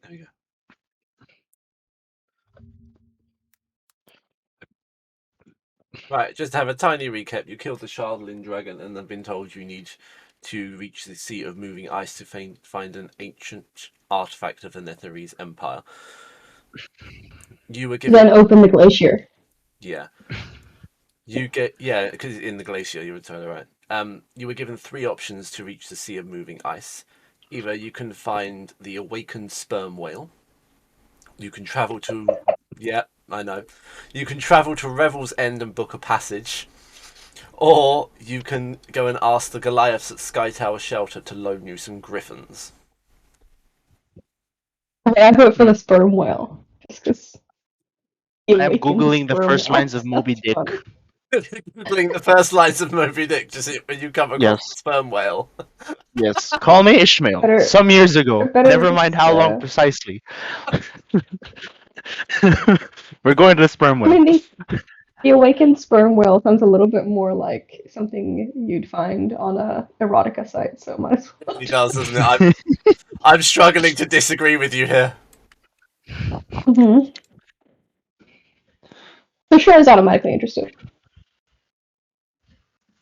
There we go. Right, just to have a tiny recap. You killed the Shardling dragon and have been told you need to reach the Sea of Moving Ice to find an ancient artifact of the Netherese Empire. You were given... Then open the glacier. Yeah. Because in the glacier, you were totally right. You were given 3 options to reach the Sea of Moving Ice. Either you can find the awakened sperm whale. You can travel to... Yeah, I know. You can travel to Revel's End and book a passage. Or you can go and ask the Goliaths at Sky Tower Shelter to loan you some griffins. Okay, I vote for the sperm whale. Just because I'm googling the first lines of Moby Dick. Funny. Googling the first lines of Moby Dick to see when you come across Yes. sperm whale. Yes. Call me Ishmael. Better- Some years ago. better Never mind how long just, precisely. We're going to the sperm I whale. mean, the awakened sperm whale sounds a little bit more like something you'd find on a erotica site, so might as well. It does, doesn't it? I'm struggling to disagree with you here. Mm-hmm. For sure, I was automatically interested.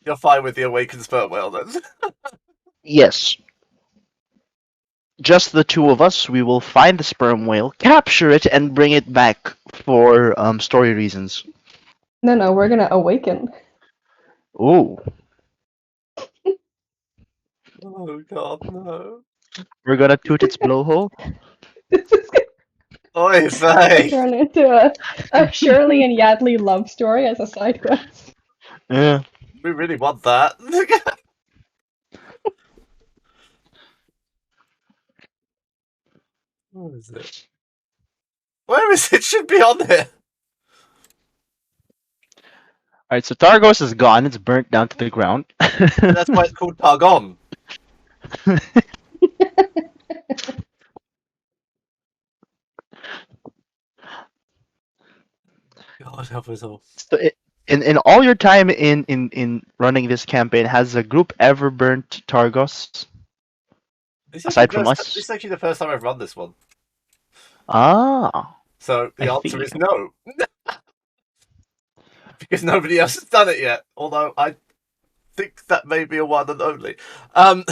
You're fine with the awakened sperm whale then? Yes. Just the 2 of us. We will find the sperm whale, capture it, and bring it back for story reasons. No, we're gonna awaken. Ooh. Oh god, no. We're gonna toot its blowhole. This is Oi, gonna vey! turn into a Shirley and Yadley love story as a side quest. Yeah. We really want that. Where is it? Where is it? It should be on here. Alright, so Targos is gone. It's burnt down to the ground. That's why it's called Targon. God help us all. So in all your time in running this campaign, has the group ever burnt Targos? Aside from us? This is actually the first time I've run this one. Ah. So the I answer see. is no. Because nobody else has done it yet. Although I think that may be a one and only. I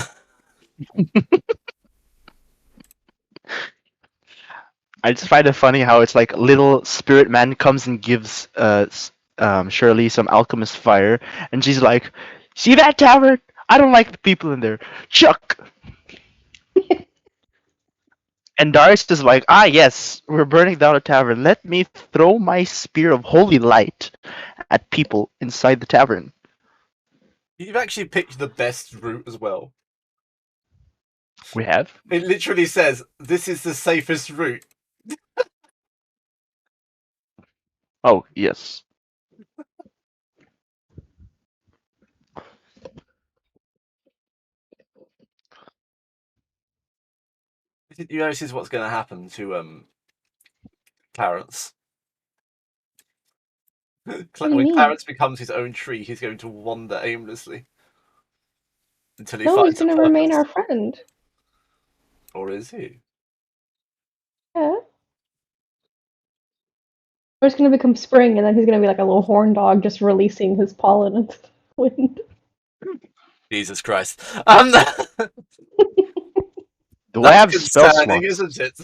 just find it funny how it's like little spirit man comes and gives Shirley some alchemist fire, and she's like, "See that tavern? I don't like the people in there. Chuck." And Darius is like, "Ah, yes, we're burning down a tavern. Let me throw my spear of holy light at people inside the tavern." You've actually picked the best route as well. We have. It literally says, this is the safest route. Oh, yes. You know, this is what's going to happen to Clarence. When Clarence becomes his own tree, he's going to wander aimlessly until he No, he's finds a gonna purpose. remain our friend. Or is he? Yeah. Or it's gonna become spring, and then he's gonna be like a little horn dog, just releasing his pollen into the wind. Jesus Christ. Do I have That's spell concerning, slots? isn't it?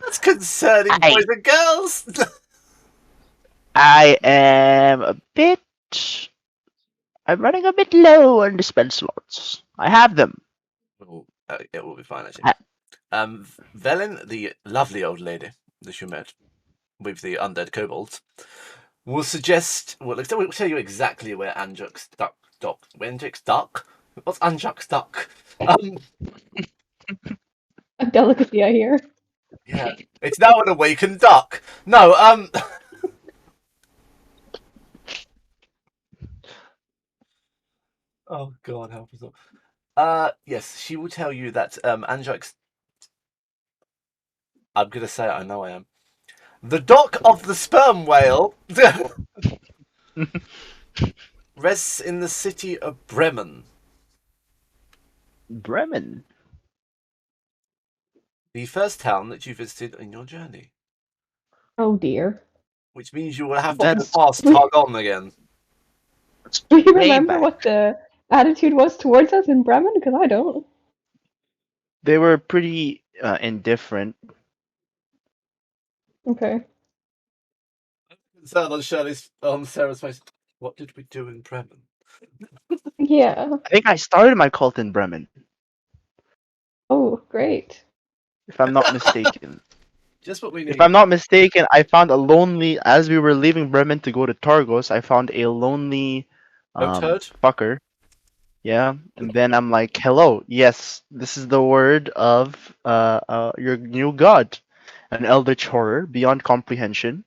That's concerning, boys and girls. I am a bit. I'm running a bit low on the spell slots. I have them. It will be fine, actually. Velen, the lovely old lady that you met with the undead kobolds, will suggest. We'll tell you exactly where Anjuk's duck. Anjuk's duck? What's Anjuk's duck? A delicacy, I hear. Yeah, it's now an awakened duck. No, Oh God, help us all. Yes, she will tell you that Anjuk's. I'm gonna say it. I know I am. The dock of the sperm whale rests in the city of Bremen. Bremen. the first town that you visited in your journey, Oh dear. which means you will have to go That's past Targon again. Do you way remember back. what the attitude was towards us in Bremen? Because I don't. They were pretty indifferent. Okay. Concern on Sarah's face. What did we do in Bremen? Yeah. I think I started my cult in Bremen, Oh, great. if I'm not mistaken. Just what we If need. I'm not mistaken, I found a lonely. As we were leaving Bremen to go to Targos, I found a lonely Goat herd? fucker. Yeah, and then I'm like, "Hello, yes, this is the word of your new god, an eldritch horror beyond comprehension,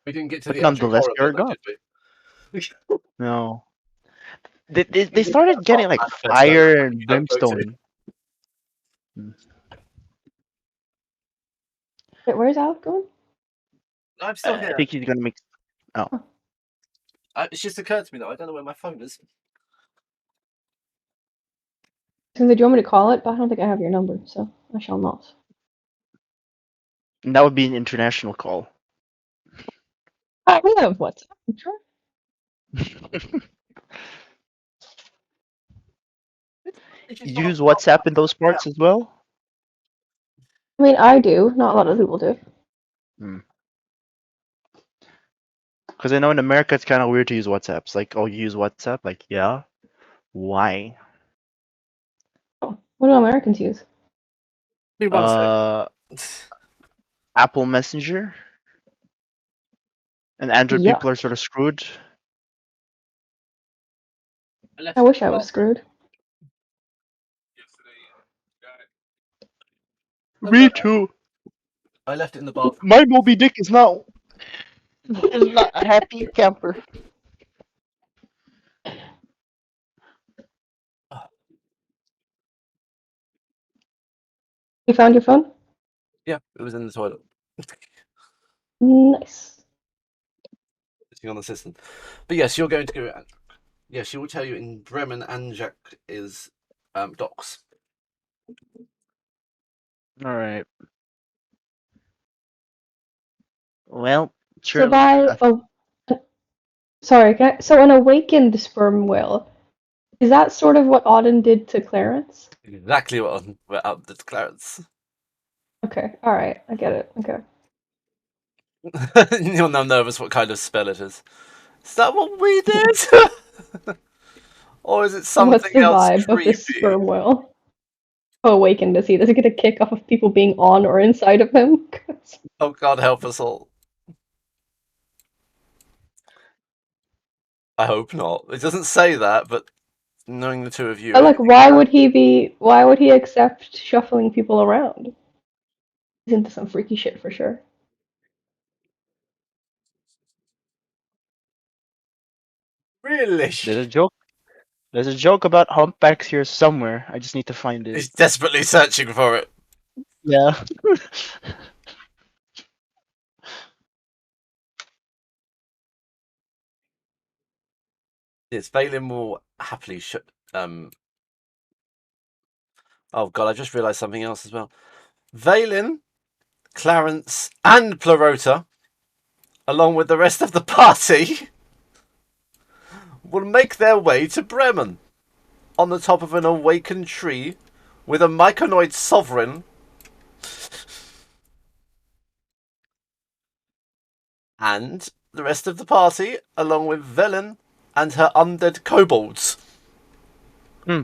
We didn't get to but the Eldritch nonetheless, Horror you're bit a though, god." did we? No, they started Part getting like manifesto that fire you and don't go to. brimstone. Mm. Wait, where's Alec going? I'm still I here. think he's gonna make. Oh, It's just occurred to me that I don't know where my phone is. So, do you want me to call it? But I don't think I have your number, so I shall not. and that would be an international call. We have WhatsApp, I'm sure. It's just not Use WhatsApp in those out. parts as well. I mean, I do. Not a lot of people do. Because I know in America it's kind of weird to use WhatsApp. It's like, oh, you use WhatsApp? Like, yeah. Why? Oh, what do Americans use? Be one sec. Uh, Apple Messenger, and Android people Yuck. are sort of screwed. I left I it in wish the I was bathroom screwed. yesterday. No, Me no, too. I left it in the bathroom. My Moby Dick is not a happy camper. Ah, You found your phone? yeah, it was in the toilet. Nice. Sitting on the system. But yes, you're going to go. Yes, she will tell you in Bremen and Jack is docks. All right. Well, So sure. by oh, sorry, so an awakened sperm whale, is that sort of what Auden did to Clarence? Exactly what we're up to Clarence. Okay, all right, I get it. Okay. You're now nervous what kind of spell it is. Is that what we did? Or is it What's something the else vibe of this creepy? sperm whale? How awakened is he? Does he get a kick off of people being on or inside of him? Oh God, help us all. I hope not. It doesn't say that, but knowing the two of you, But like, anything. why would he accept shuffling people around? He's into some freaky shit for sure. Really? There's a joke. There's a joke about humpbacks here somewhere. I just need to find it. He's desperately searching for it. Yeah. Yes, Valen will happily Oh God, I just realised something else as well. Valen, Clarence, and Plerota, along with the rest of the party, will make their way to Bremen on the top of an awakened tree with a myconoid sovereign and the rest of the party, along with Velen and her undead kobolds. Hmm.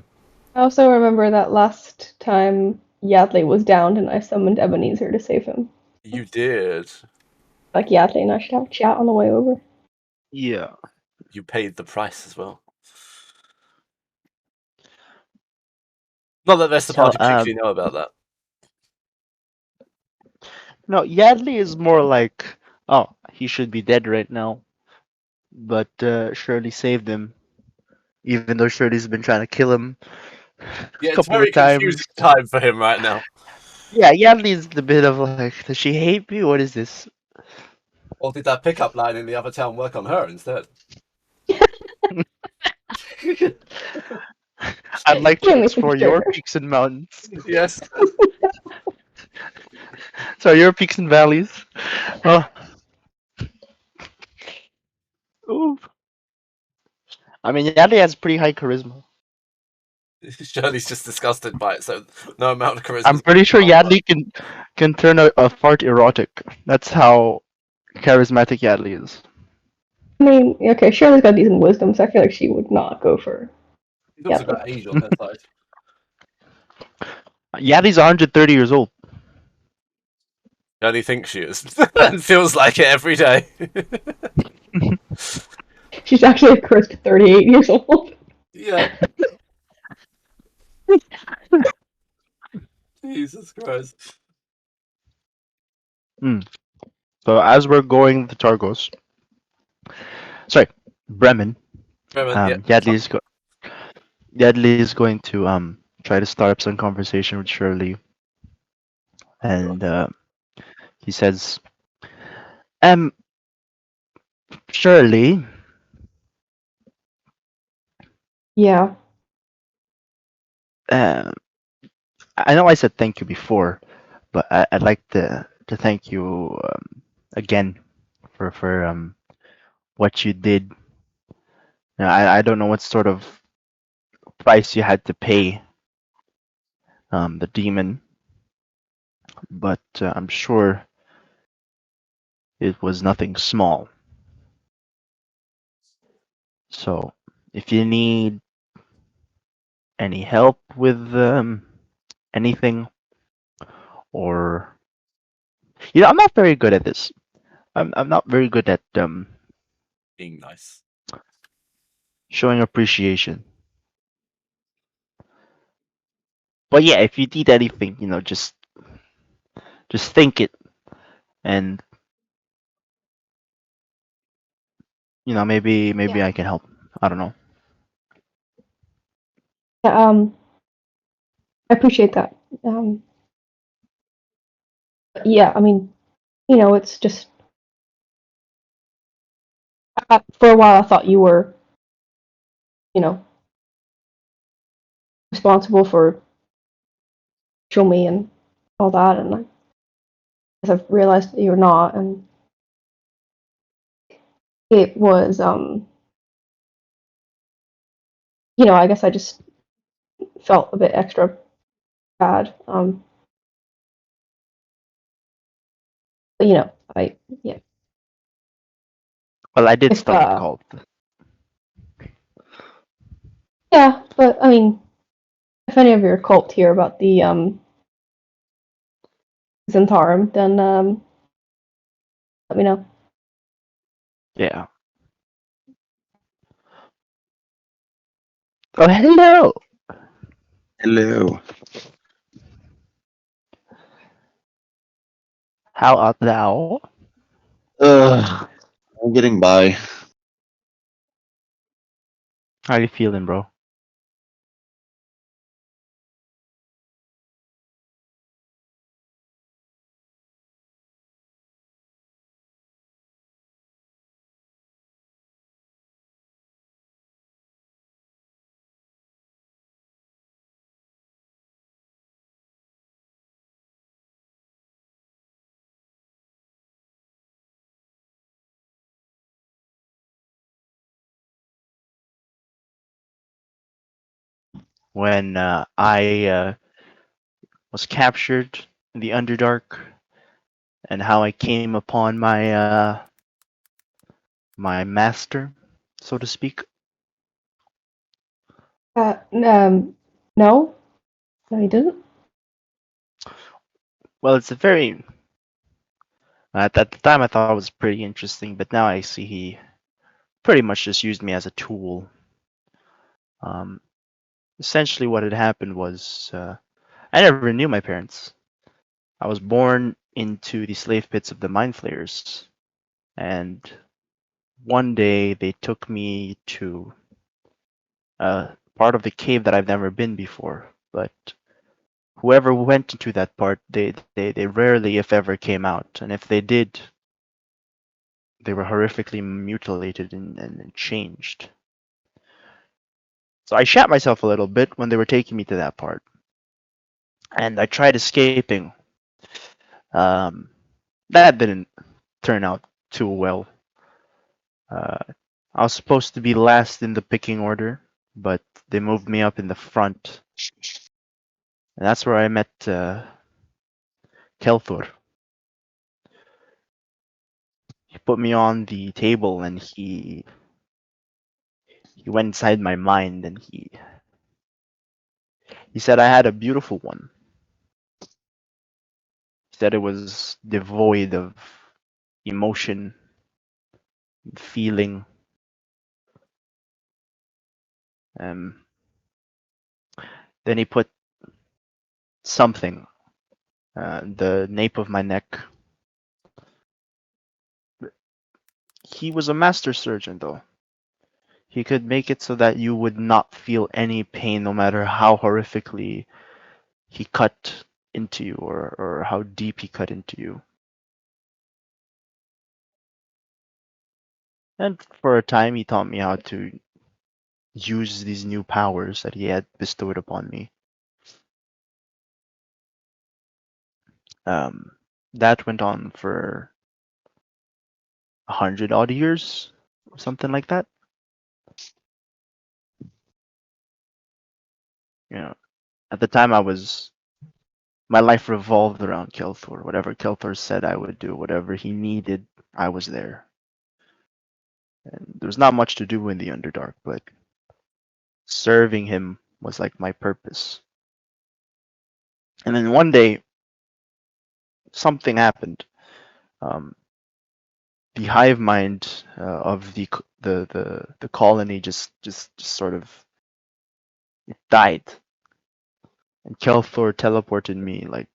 I also remember that last time Yadley was downed and I summoned Ebenezer to save him. You did. Like Yadley and I should have a chat on the way over. Yeah. You paid the price as well. Not that the rest of the So, party particularly know about that. no, Yadley is more like, oh, he should be dead right now, but Shirley saved him, even though Shirley's been trying to kill him a Yeah, it's a couple of very confusing times. time for him right now. Yeah, Yadley's the bit of like, does she hate me? What is this? Or did that pickup line in the other town work on her instead? I'd like to Let me think, explore your sure. peaks and mountains. Yes. So your peaks and valleys. Oh, ooh. I mean, Yadley has pretty high charisma. Shirley's just disgusted by it, so no amount of charisma I'm is going pretty to sure hold her. Yadley can turn a fart erotic. That's how charismatic Yadley is. I mean, okay, Shirley's got decent wisdom, so I feel like she would not go for He's also Yadley. got age on her side. Yadley's 130 years old. She only thinks she is, and feels like it every day. She's actually a crisp 38 years old. Yeah, Jesus Christ. Mm. So as we're going to Targos, sorry, Bremen, Remember, yeah, Yadley is going to try to start up some conversation with Shirley, and he says, um, Shirley, Yeah. uh, I know I said thank you before, but I'd like to thank you again for what you did. I don't know what sort of price you had to pay the demon, but I'm sure it was nothing small. So if you need any help with anything, or I'm not very good at this. I'm not very good at being nice. showing appreciation. But yeah, if you need anything, just think it, and maybe Yeah. I can help. I don't know. Yeah, I appreciate that. Um, yeah, I mean, it's just for a while I thought you were, you know, responsible for show me and all that, and I guess I've realized that you're not, and it was, I guess I just felt a bit extra bad. But yeah, Well, I did if start the cult. yeah, but I mean, if any of your cult hear about the Zentarum, then let me know. Yeah. Oh, hello. Hello. How art thou? I'm getting by. How you feeling, bro? When I was captured in the Underdark, and how I came upon my master, so to speak. Uh, um, no, no, you didn't. Well, it's a very at the time I thought it was pretty interesting, but now I see he pretty much just used me as a tool. Um, Essentially, what had happened was I never knew my parents. I was born into the slave pits of the mind flayers, and one day they took me to a part of the cave that I've never been before. But whoever went into that part, they rarely, if ever, came out, and if they did, they were horrifically mutilated and changed. So I shat myself a little bit when they were taking me to that part, and I tried escaping. Um, that didn't turn out too well. Uh, I was supposed to be last in the picking order, but they moved me up in the front, and that's where I met Kelthur. He put me on the table, and he went inside my mind, and he said I had a beautiful one. He said it was devoid of emotion, feeling. Um, then he put something, the nape of my neck. He was a master surgeon, though. He could make it so that you would not feel any pain, no matter how horrifically he cut into you, or how deep he cut into you. And for a time, he taught me how to use these new powers that he had bestowed upon me. Um, that went on for 100 odd years, something like that. You know, at the time, my life revolved around Kelthor. Whatever Kelthor said, I would do. Whatever he needed, I was there. And there was not much to do in the Underdark, but serving him was like my purpose. And then one day, something happened. Um, the hive mind of the colony just sort of it died, and Kelthor teleported me like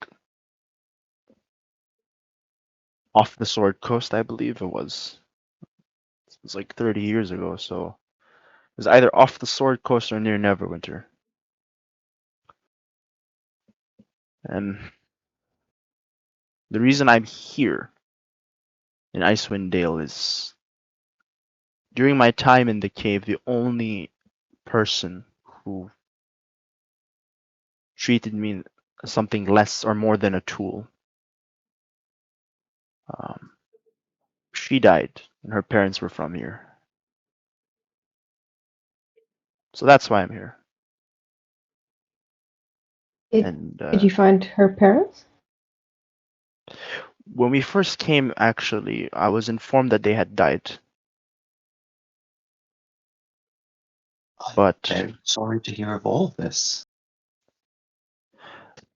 off the Sword Coast, I believe it was. It was like 30 years ago, so it was either off the Sword Coast or near Neverwinter. And the reason I'm here in Icewind Dale is during my time in the cave, the only person who treated me as something less or more than a tool, um, she died, and her parents were from here. So that's why I'm here. Did, And did you find her parents? when we first came, actually, I was informed that they had died. But I'm sorry to hear of all of this.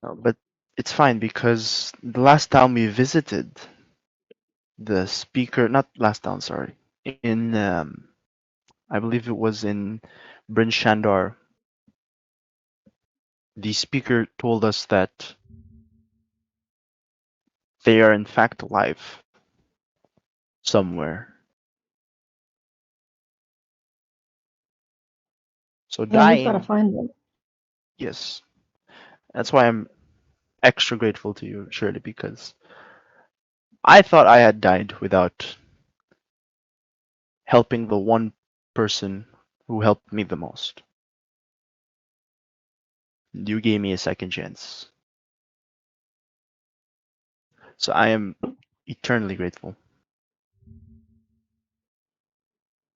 but it's fine because the last time we visited the speaker, not last time, sorry, in I believe it was in Bryn Shandar, the speaker told us that they are in fact alive somewhere. So Then we've got to dying, find them. yes. That's why I'm extra grateful to you, Shirley, because I thought I had died without helping the one person who helped me the most. You gave me a second chance. So I am eternally grateful.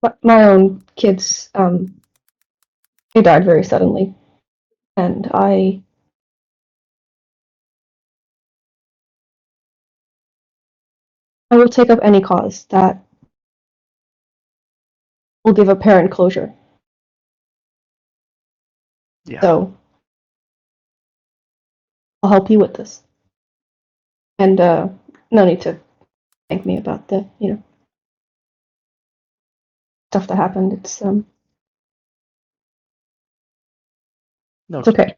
But my own kids, they died very suddenly, and I will take up any cause that will give a parent closure. Yeah. So I'll help you with this. And no need to thank me about the stuff that happened. It's Okay. okay.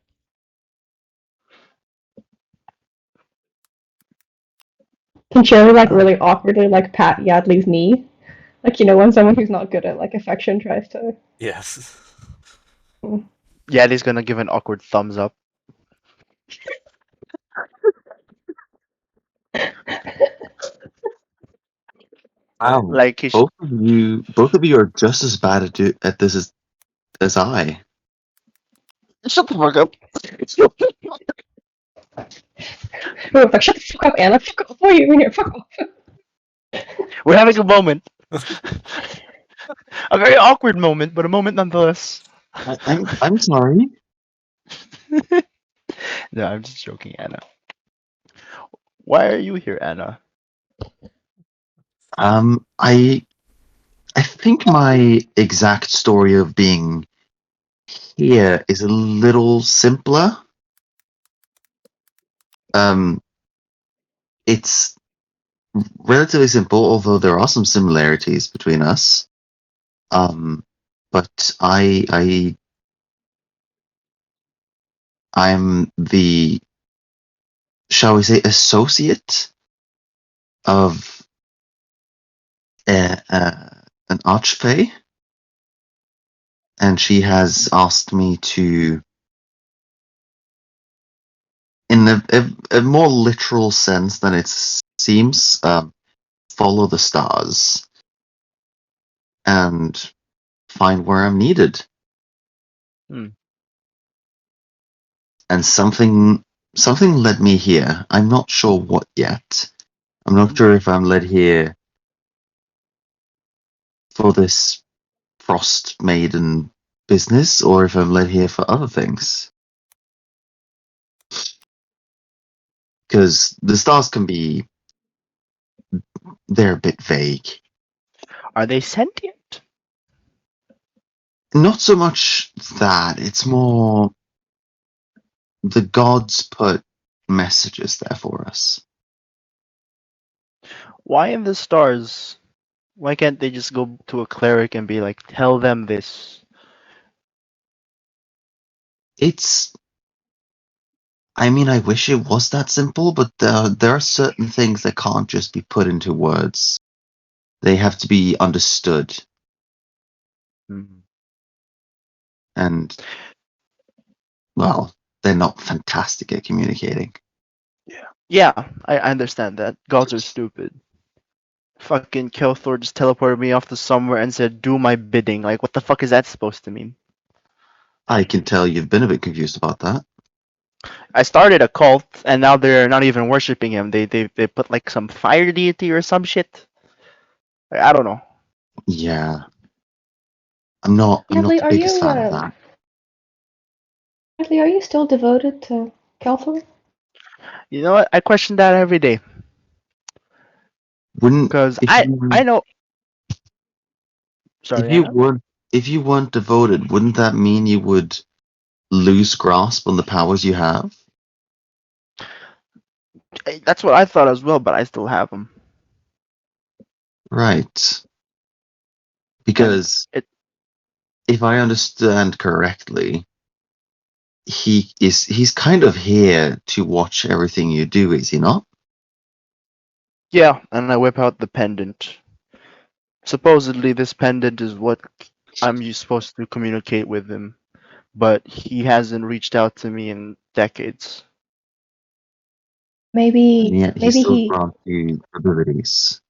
Can Cherry like Um, really awkwardly like pat Yadley's knee? Like when someone who's not good at like affection tries to. Yes. Yadi's gonna give an awkward thumbs up. Wow, Like he's both of you are just as bad at this as I. shut the fuck up. Who was like, shut the fuck up, Anna. Fuck off. What are you doing here? Fuck off. We're having a moment. A very awkward moment, but a moment nonetheless. I'm sorry. No, I'm just joking, Anna. Why are you here, Anna? I think my exact story of being here is a little simpler. It's relatively simple, although there are some similarities between us. But I'm the, shall we say, associate of an archfey, and she has asked me to, in a more literal sense than it seems, follow the stars and find where I'm needed. Hmm. And something led me here. I'm not sure what yet. I'm not sure if I'm led here for this Frost Maiden business or if I'm led here for other things. Because the stars can be, they're a bit vague. Are they sentient? Not so much that, it's more the gods put messages there for us. Why in the stars? Why can't they just go to a cleric and be like, tell them this? It's, I mean, I wish it was that simple, but there are certain things that can't just be put into words. They have to be understood. Hmm. And, well, they're not fantastic at communicating. Yeah, I understand that. Gods are stupid. Fucking Kelthor just teleported me off to somewhere and said, do my bidding. Like, what the fuck is that supposed to mean? I can tell you've been a bit confused about that. I started a cult, and now they're not even worshipping him. They put like some fire deity or some shit. I don't know. Yeah. I'm not Bradley, the biggest fan of that. Bradley, are you still devoted to Kelthor? You know what? I question that every day. Wouldn't Cause I know. if Sorry, you Anna. weren't if you weren't devoted, wouldn't that mean you would lose grasp on the powers you have? That's what I thought as well, but I still have them. Right. And Because it. if I understand correctly, he's kind of here to watch everything you do, is he not? Yeah, and I whip out the pendant. Supposedly, this pendant is what supposed to communicate with him, but he hasn't reached out to me in decades. And Maybe, yet he maybe still he, grants you abilities.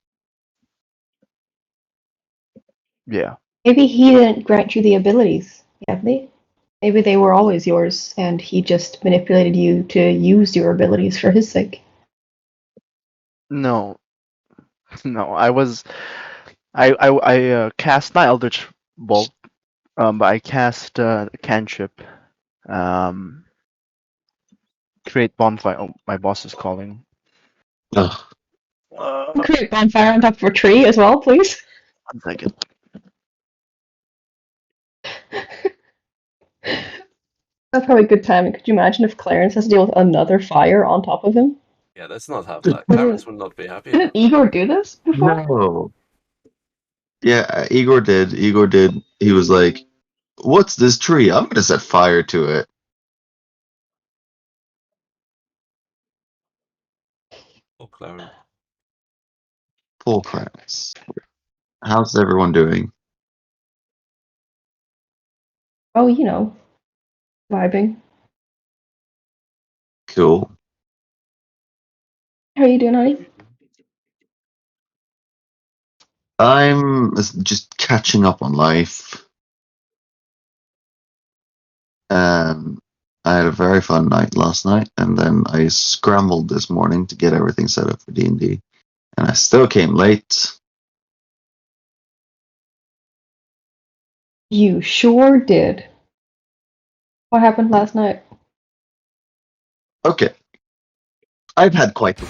Yeah. maybe he didn't grant you the abilities, Bradley. Maybe they were always yours, and he just manipulated you to use your abilities for his sake. No, no. I cast not Eldritch Bolt, but I cast cantrip. Um, create bonfire. Oh, my boss is calling. Ugh. Create bonfire on top of a tree as well, please. 1 second. That's probably good timing. Could you imagine if Clarence has to deal with another fire on top of him? Yeah, let's not have that. Didn't, Clarence will not be happy didn't about Igor do this before? No. Yeah, Igor did. Igor did. He was like, "What's this tree? I'm gonna set fire to it." Oh, Clarence. Poor Clarence. How's everyone doing? Oh, you know, vibing. Cool. How are you doing, honey? I'm just catching up on life. Um, I had a very fun night last night, and then I scrambled this morning to get everything set up for D&D, and I still came late. You sure did. What happened last night? Okay, I've had quite the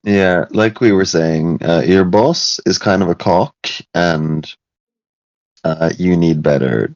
Yeah, like we were saying, your boss is kind of a cock, and you need better.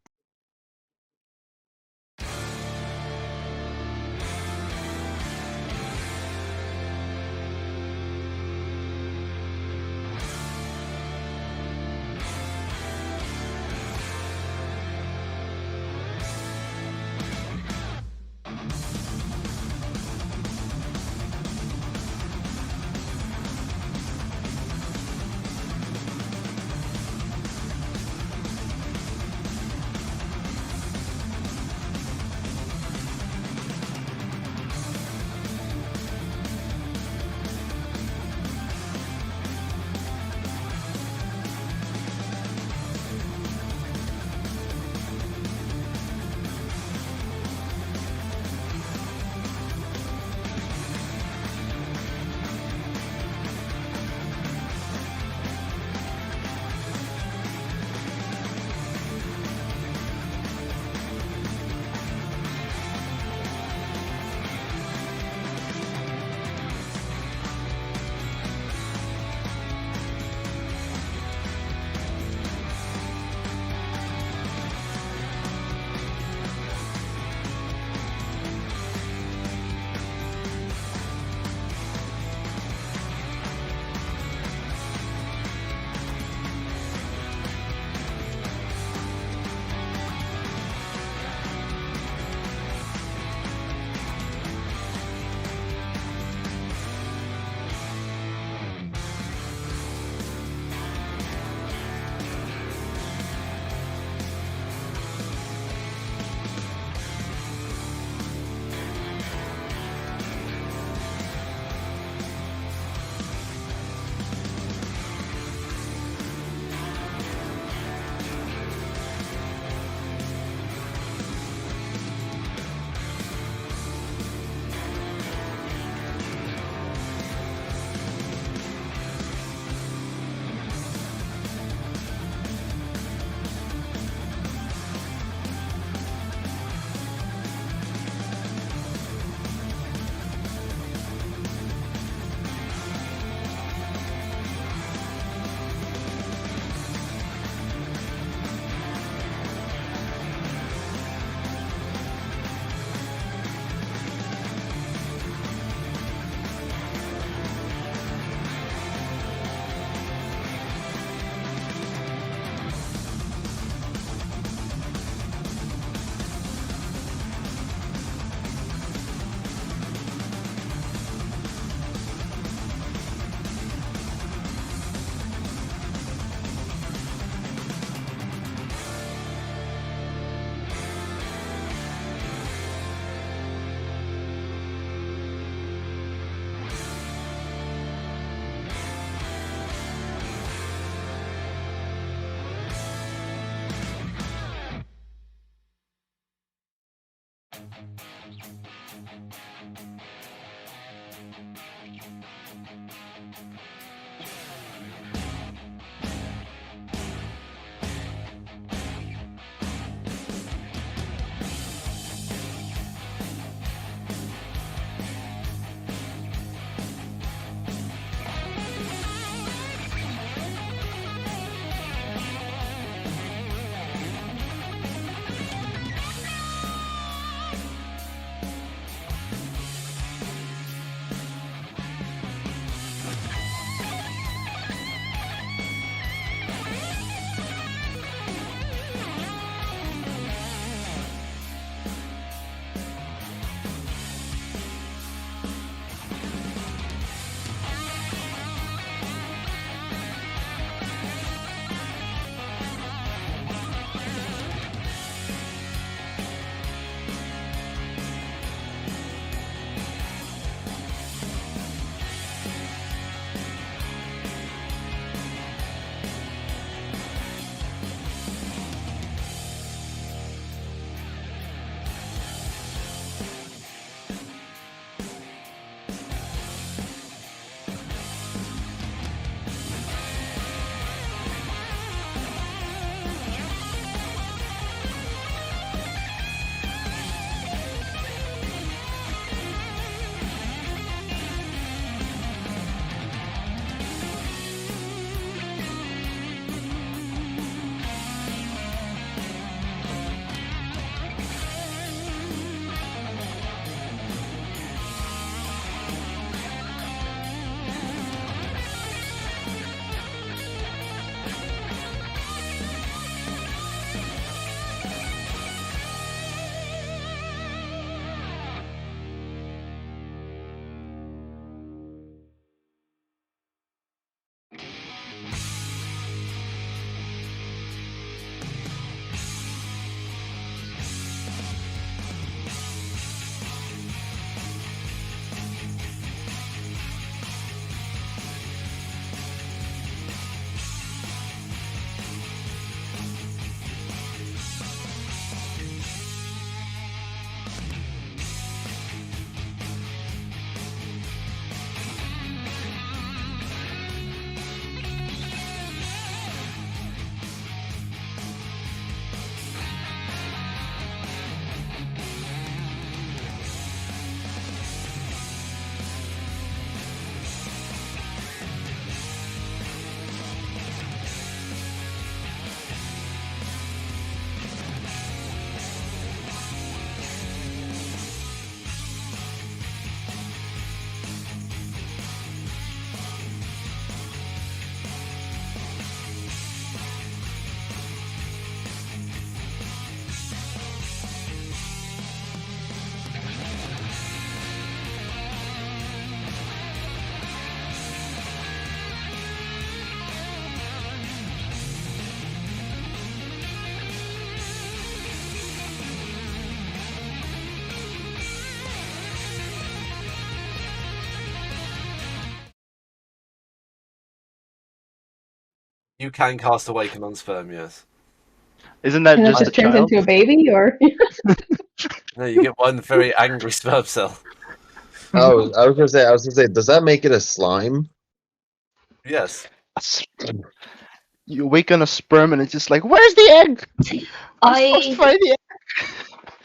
You can cast Awaken on Sperm, yes. Isn't that And it just a just turns child? into a baby, or No, you get one very angry sperm cell. Oh, I was gonna say, does that make it a slime? Yes. You awaken a sperm and it's just like, where's the egg? I'm supposed to I find the egg.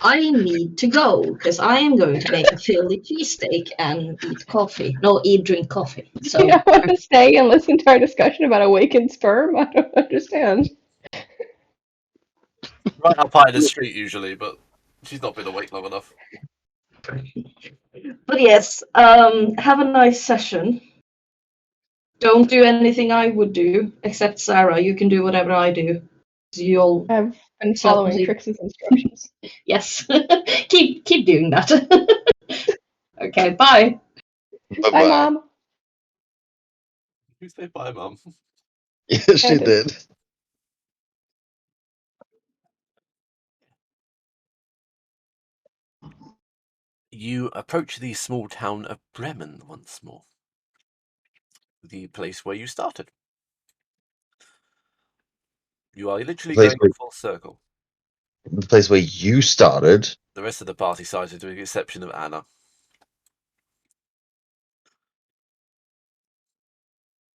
I need to go because I am going to make a Philly cheesesteak and eat coffee. No, drink coffee. So you don't want to stay and listen to our discussion about awakened sperm? I don't understand. Right up high the street usually, but she's not been awake long enough. but yes, have a nice session. Don't do anything I would do, except Sarah. You can do whatever I do. You'll I've been So- following Trix's instructions. yes, keep doing that. Okay, bye. Bye, Bye-bye. Mom. You say bye, Mum. Yes, she I did. did. You approach the small town of Bremen once more. The place where you started. You are literally Place going where- full circle. The place where you started. The rest of the party started, with the exception of Anna.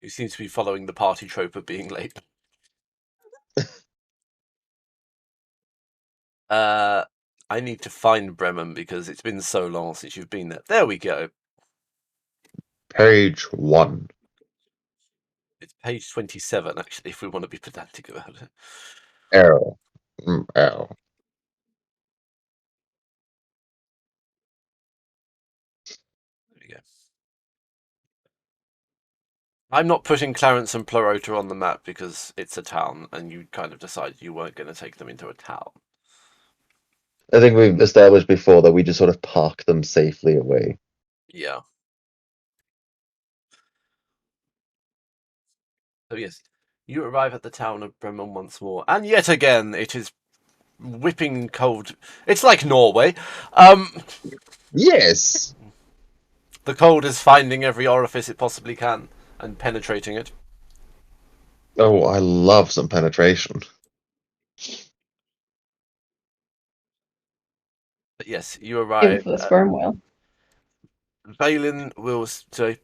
Who seems to be following the party trope of being late. I need to find Bremen because it's been so long since you've been there. There we go. Page 1. It's page 27, actually, if we want to be pedantic about it. Arrow. Arrow. There we go. I'm not putting Clarence and Plorota on the map because it's a town, and you kind of decided you weren't going to take them into a town. I think we've established before that we just sort of park them safely away. Yeah. So yes, you arrive at the town of Bremen once more, and yet again it is whipping cold. It's like Norway. Yes! The cold is finding every orifice it possibly can and penetrating it. Oh, I love some penetration. But yes, you Even arrive. for the sperm whale. Balin will say,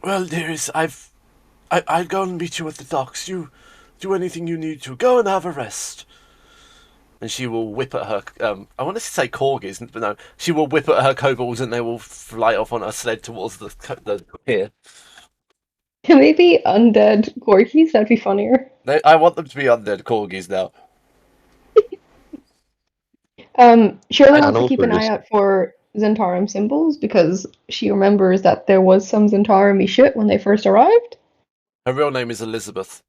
"Well, dearest, I'll go and meet you at the docks. You do anything you need to. Go and have a rest." And she will whip at her. I wanted to say corgis, but no. She will whip at her kobolds, and they will fly off on a sled towards the pier. Can they be undead corgis? That'd be funnier. I want them to be undead corgis now. Shirley wants to Animals keep are an eye just- out for Zentarum symbols because she remembers that there was some Zentarum shit when they first arrived. Her real name is Elizabeth.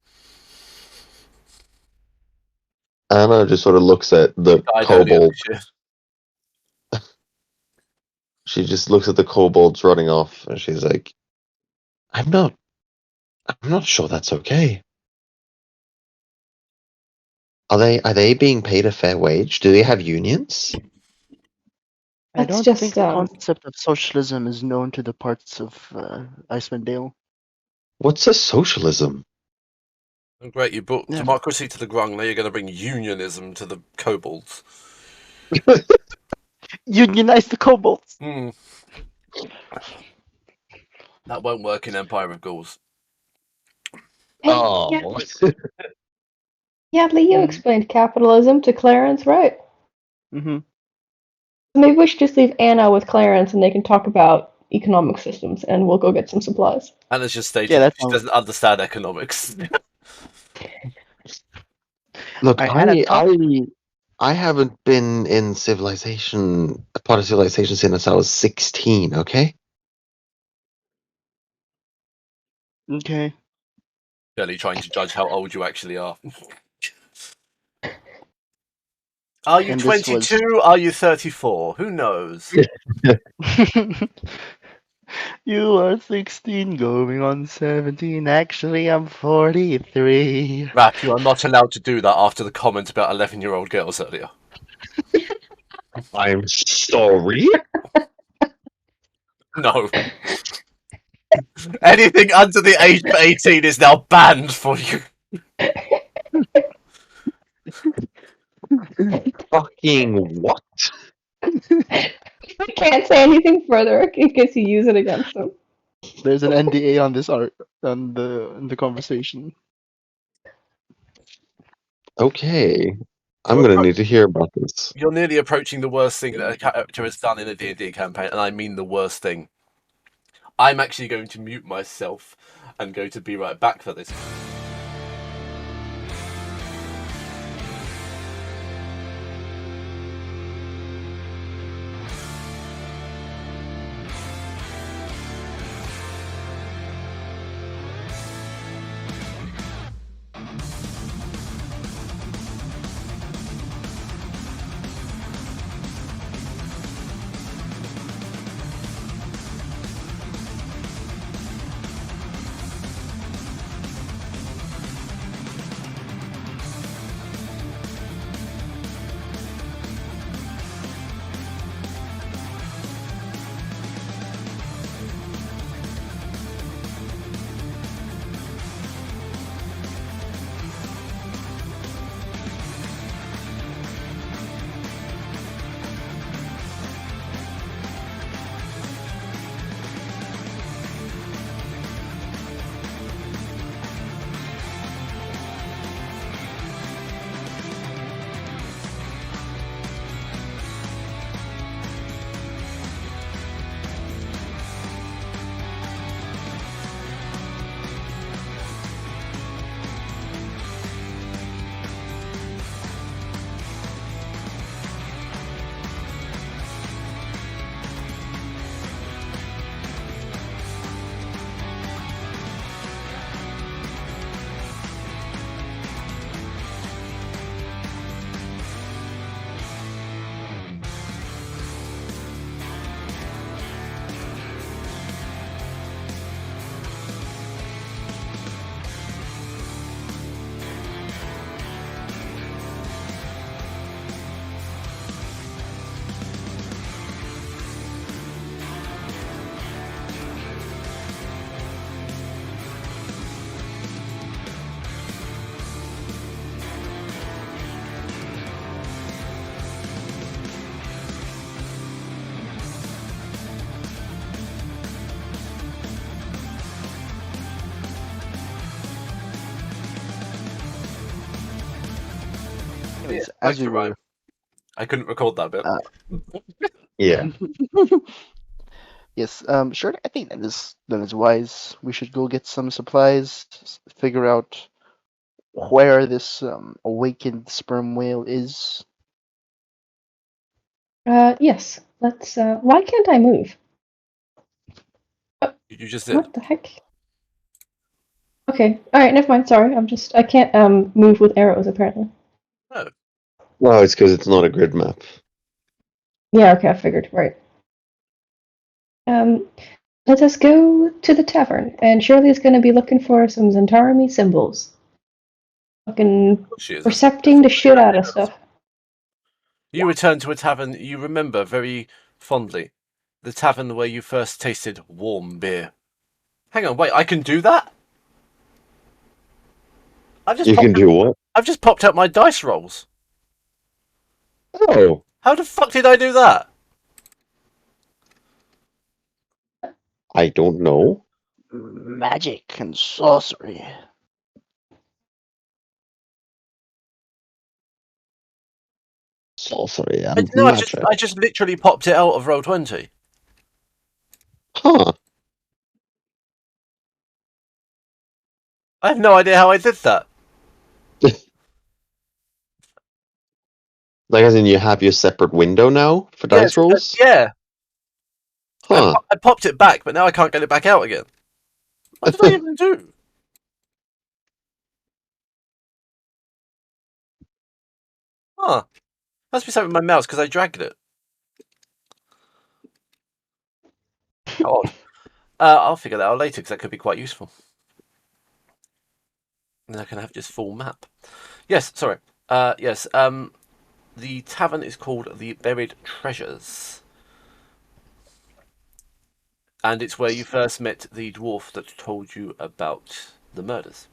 Anna just sort of looks at the Died earlier kobold. this year. She just looks at the kobolds running off, and she's like, I'm not sure that's okay. Are they being paid a fair wage? Do they have unions? I That's don't just, think the concept of socialism is known to the parts of Icewind Dale. What's a socialism? Oh, great, you brought Yeah. democracy to the grung. Now you're going to bring unionism to the kobolds. Unionize the kobolds. That won't work in Empire of Ghouls. Hey, Oh, Yadley, you explained capitalism to Clarence, right? Mm-hmm. Maybe we should just leave Anna with Clarence and they can talk about economic systems and we'll go get some supplies. Anna's just stated Yeah, that that she sounds- doesn't understand economics. look, I had a thought. I haven't been in civilization, a part of civilization since I was 16. Okay. Okay. Barely trying to judge how old you actually are. Are you And this was- 22? Are you 34? Who knows? You are 16, going on 17. Actually, I'm 43. Rap, you are not allowed to do that after the comment about 11-year-old girls earlier. I'm sorry. No. Anything under the age of 18 is now banned for you. Fucking what? I can't say anything further in case you use it against him. There's an NDA on this art on the conversation. Okay. I'm You're, gonna appro- need to hear about this. you're nearly approaching the worst thing that a character has done in a D&D campaign, and I mean the worst thing. I'm actually going to mute myself and go to be right back for this. Anyways, Back as we to were Rime. I couldn't record that bit. Yeah. yes, sure. I think that is wise. We should go get some supplies, figure out where this awakened sperm whale is. Yes. Let's. Why can't I move? You just did. What the heck? Okay. All right. Never mind. Sorry. I can't move with arrows apparently. No. Well, it's because it's not a grid map. Yeah. Okay. I figured. Right. Let us go to the tavern, and Shirley's going to be looking for some Zentarum symbols. Fucking She is. percepting the shit out of stuff. You return to a tavern you remember very fondly. The tavern where you first tasted warm beer. Hang on, wait, I can do that? You can do what? I've just popped out my dice rolls. Oh, How the fuck did I do that? I don't know. Magic and sorcery. Sorcery and No, magic. I just literally popped it out of Roll20. Huh. I have no idea how I did that. Like, as in, you have your separate window now for dice rolls? Yeah. Huh. I popped it back, but now I can't get it back out again. What did I even do? Huh. Must be something with my mouse because I dragged it. How odd. I'll figure that out later because that could be quite useful. And I can have just full map. Yes, sorry. Yes. The tavern is called the Buried Treasures, and it's where you first met the dwarf that told you about the murders.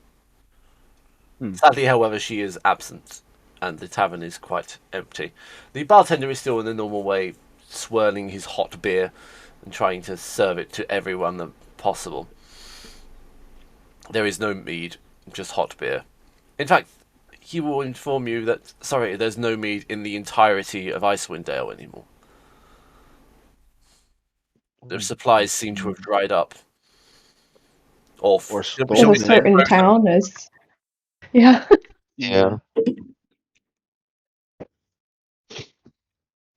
Hmm. Sadly, however, she is absent. and the tavern is quite empty. The bartender is still in the normal way, swirling his hot beer and trying to serve it to everyone possible. There is no mead, just hot beer. In fact, he will inform you that, sorry, there's no mead in the entirety of Icewind Dale anymore. Their supplies seem to have dried up. Or Or shall There's we a stolen. say certain frozen? town as yeah. Yeah.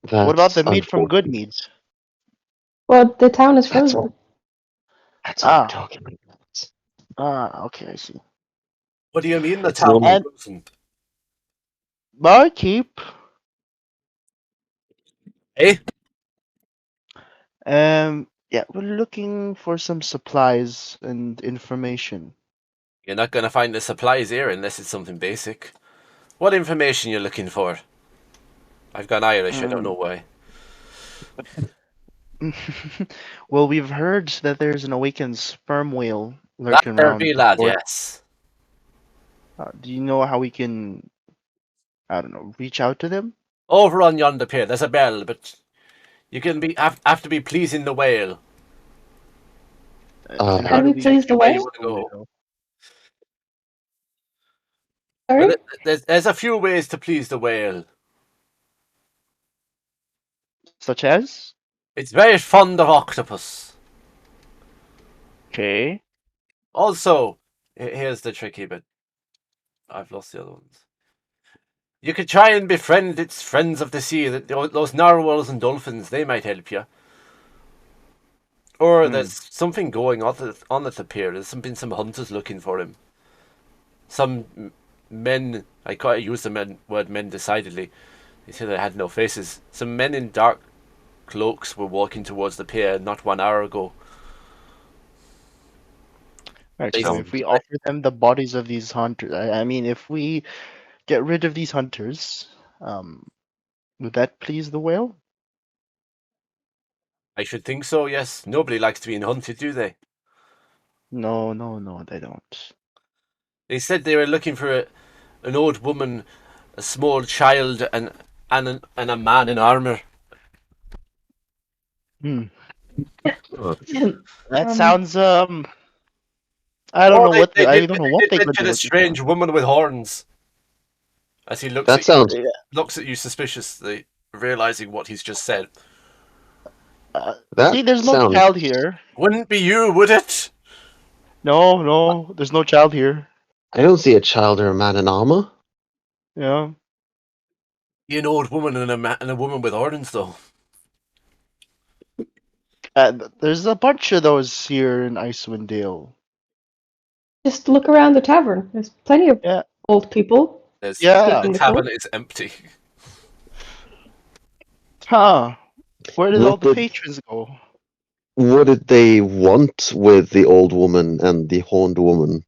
What about That's the meat from Good unfortunate. Meads? Well, the town is That's frozen. That's what I'm Ah, talking about. okay, I see. What do you mean the It's town is normally And frozen? barkeep, Eh? yeah, we're looking for some supplies and information. You're not going to find the supplies here unless it's something basic. What information you're looking for? I've gone Irish, I don't know why. Well, we've heard that there's an awakened sperm whale That lurking there around be, the lad, fort. yes. Do you know how we can, I don't know, reach out to them? Over on yonder pier, there's a bell, but you can have to be pleasing the whale. And How how do do we we please the Where you whale? please want to the go? whale? Well, Sorry? there's a few ways to please the whale. Such as? It's very fond of octopus. Okay. Also, here's the tricky bit. I've lost the other ones. You could try and befriend its friends of the sea. Those narwhals and dolphins, they might help you. Or Hmm. there's something going on at the pier. There's been some hunters looking for him. Some men, I quite use the word men decidedly. They said they had no faces. Some men in dark cloaks were walking towards the pier not 1 hour ago. Right, They, so if sound we offer them the bodies of these hunters, I mean, if we get rid of these hunters, would that please the whale? I should think so, yes. Nobody likes to be hunted, do they? No, no, no, they don't. They said they were looking for an old woman, a small child, and a man in armor. Hmm. oh, That Um, sounds I don't Oh, know what I don't know they what did they could be mention a looking for. strange woman with horns. As he that sounds Yeah. looks at you suspiciously, realizing what he's just said. that See, there's no sounds child here. Wouldn't be you, would it? No, no, there's no child here. I don't see a child or a man in armor. Yeah. Be an old woman and a woman with horns, though. There's a bunch of those here in Icewind Dale. just look around the tavern. There's plenty of Yeah. old people The Yeah. taking the tavern coat. is empty. Huh. Where did all What the did patrons go? what did they want with the old woman and the horned woman?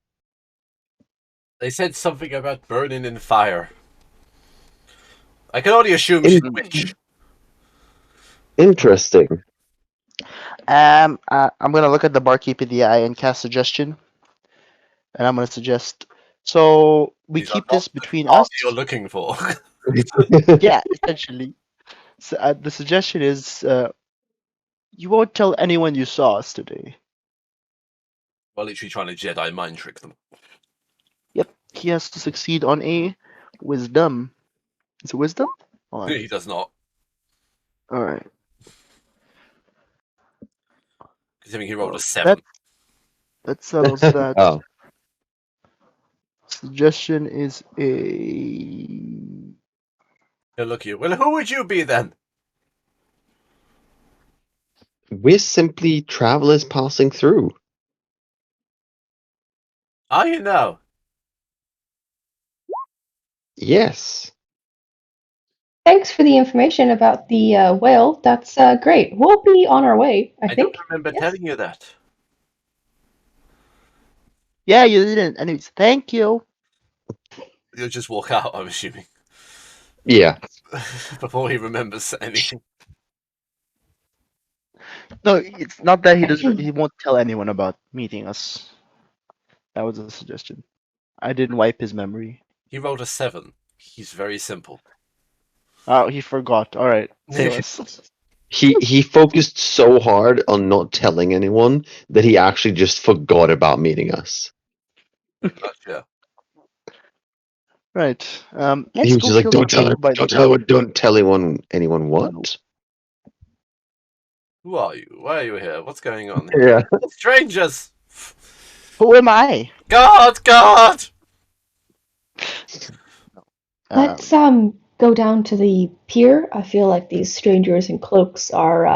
They said something about burning in fire. I can only assume she's In- a witch. Interesting. I'm gonna look at the barkeep in the eye and cast suggestion, and I'm gonna suggest. So we These are keep not this the between party us. you're looking for. Yeah, essentially. So, the suggestion is, you won't tell anyone you saw us today. We're literally trying to Jedi mind trick them. Yep, he has to succeed on a wisdom. Is it wisdom? Hold on. He does not. All right. Considering he rolled a Well, 7. that settles that. Oh, Suggestion is a. He'll look at you. Well, who would you be then? we're simply travelers passing through. Are you now? Yes. Thanks for the information about the whale. That's great. We'll be on our way, I I don't think. remember Yes? telling you that. Yeah, you didn't. Anyways, thank you. You'll just walk out, I'm assuming. Yeah. Before he remembers anything. No, it's not that he doesn't. He won't tell anyone about meeting us. That was a suggestion. I didn't wipe his memory. He rolled a 7. He's very simple. Oh, he forgot. All right, tell us. He focused so hard on not telling anyone that he actually just forgot about meeting us. Gotcha. Right. He Let's was go just like, kill the "Don't tell pig her, by the. don't tell anyone No. what." Who are you? Why are you here? What's going on? Yeah. Strangers! Who am I? God! God! Let's Um, go down to the pier. I feel like these strangers in cloaks are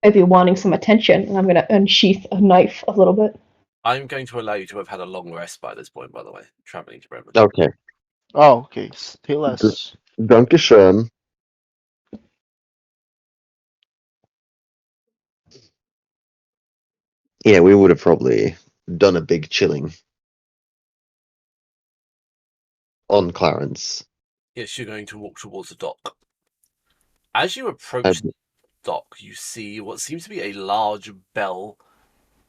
maybe wanting some attention, and I'm gonna unsheath a knife a little bit. I'm going to allow you to have had a long rest by this point, by the way, traveling to Bremen. Okay. oh, okay. Tell us. Dankeschön. Yeah, we would have probably done a big chilling on Clarence. Yes, you're going to walk towards the dock. As you I, approach the dock, you see what seems to be a large bell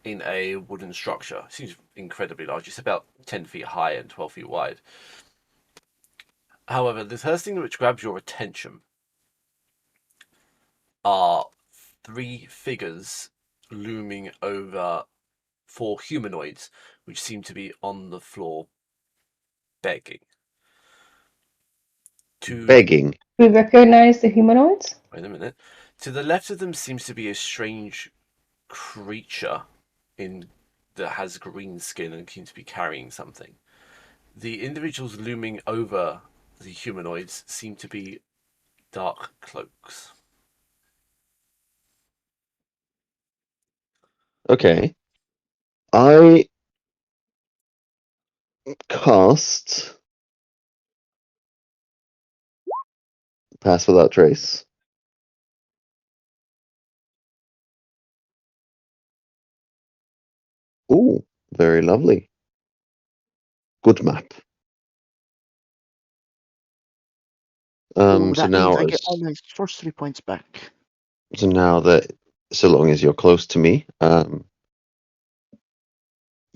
in a wooden structure. It seems incredibly large. It's about 10 feet high and 12 feet wide. However, the first thing which grabs your attention are three figures looming over four humanoids, which seem to be on the floor begging. begging. We recognize the humanoids. Wait a minute. To the left of them seems to be a strange creature in that has green skin and seems to be carrying something. The individuals looming over the humanoids seem to be dark cloaks. Okay. I cast Pass Without Trace. Ooh, very lovely. Good map. Ooh, So that means now, I get all my sorcery points back. so now that so long as you're close to me,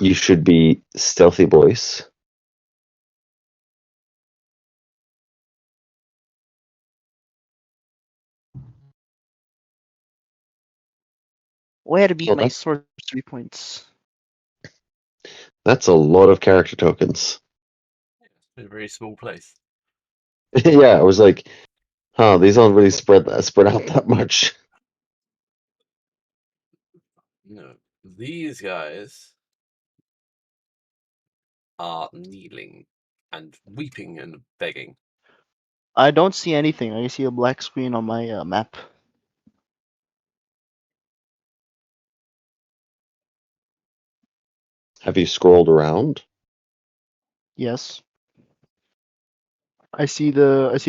you should be stealthy boys. Where be Well, my sorcery points? that's a lot of character tokens. It's a very small place. Yeah, I was like, huh, these aren't really spread out that much. No, these guys are kneeling and weeping and begging. I don't see anything. I see a black screen on my map. Have you scrolled around? Yes. I see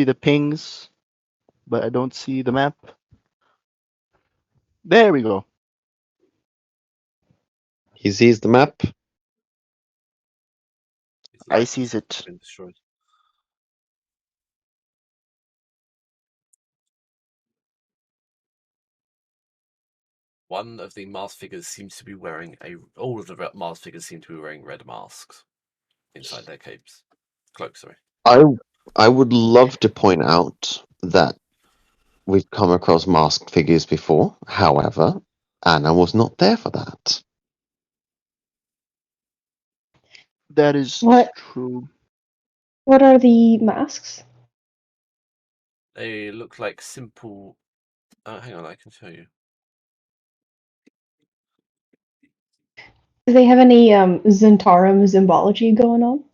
the pings, but I don't see the map. There we go. He sees the map. His I life sees has it. been destroyed. One of the masked figures seems to be wearing a. All of the masked figures seem to be wearing red masks inside their capes, cloaks. Sorry. I I would love to point out that we've come across masked figures before. However, Anna was not there for that. That is What true. what are the masks? They look like simple. Hang on, I can show you. Do they have any Zentarum symbology going on?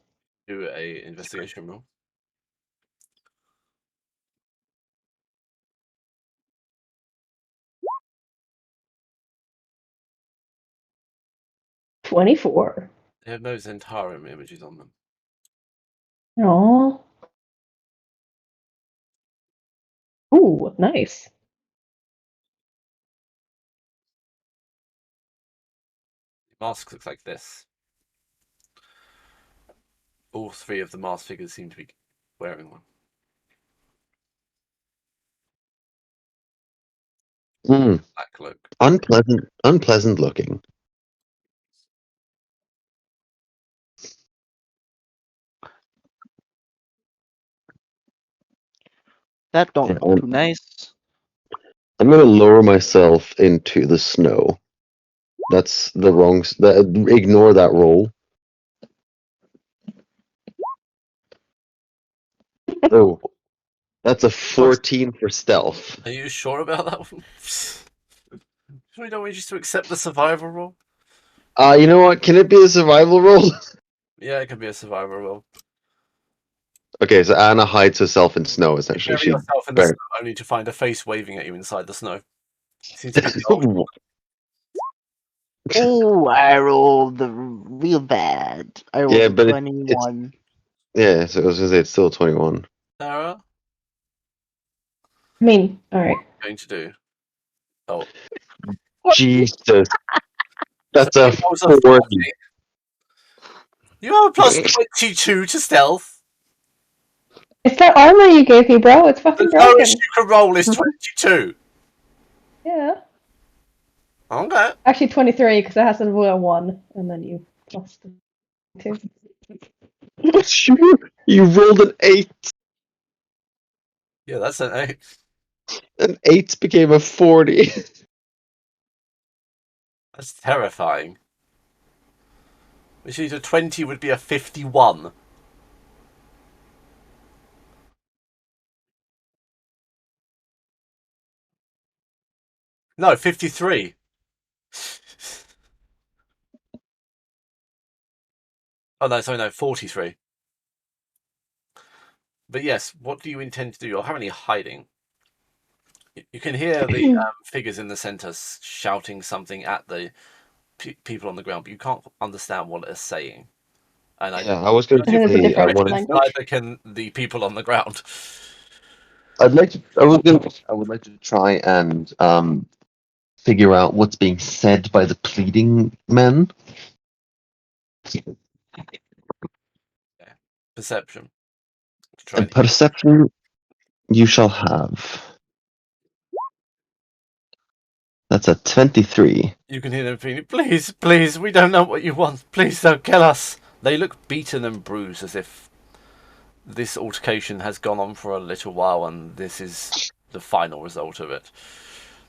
Do a investigation roll. 24. They have no Zentarum images on them. Oh. Ooh, nice. The masks look like this. All three of the masked figures seem to be wearing one. Hmm. Black cloak. Unpleasant looking. That don't Yeah, look too nice. I'm gonna lower myself into the snow. That's the wrong. Ignore that roll. Oh, that's a 14 for stealth. Are you sure about that one? We don't want you to accept the survival roll. You know what? Can it be a survival roll? Yeah, it can be a survival roll. Okay, so Anna hides herself in snow. You Essentially, bury she. yourself in the snow only to find a face waving at you inside the snow. Seems to be the old. Oh, I rolled real bad. I rolled Yeah, a but it's 21. yeah. So I was gonna say it's still 21. Sarah, I mean, all right. going to do. Oh, Jesus, so that's a he rolls a 40. 40. You have a plus 22 to stealth. It's that armor you gave me, bro. It's The fucking lowest broken. you can roll is 22. Yeah. Okay. Actually, 23 because it has to be a 1, and then you plus the 2. You rolled an 8. Yeah, that's an 8. An 8 became a 40. That's terrifying. Which is a 20 would be a 51. No, 53. Oh, no, sorry, no, 43. But yes, what do you intend to do? You're currently hiding. You can hear the figures in the center shouting something at the people on the ground, but you can't understand what they're saying. And Yeah, I was going I to think it's a say I different wanted. language. neither can the people on the ground. I'd like to. I would like to try and figure out what's being said by the pleading men. Perception. To try And and hear. perception you shall have. That's a 23. You can hear them feeling, please, please, we don't know what you want. Please don't kill us. They look beaten and bruised as if this altercation has gone on for a little while and this is the final result of it.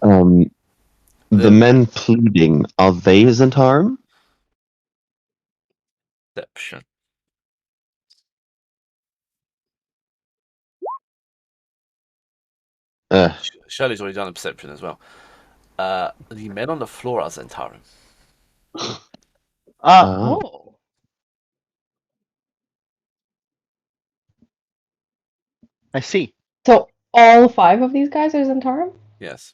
The The men pleading, are they Zentarum? perception. Uh, Shirley's already done a perception as well. The men on the floor are Zentarum. ah, Oh. I see. So all 5 of these guys are Zentarum? Yes.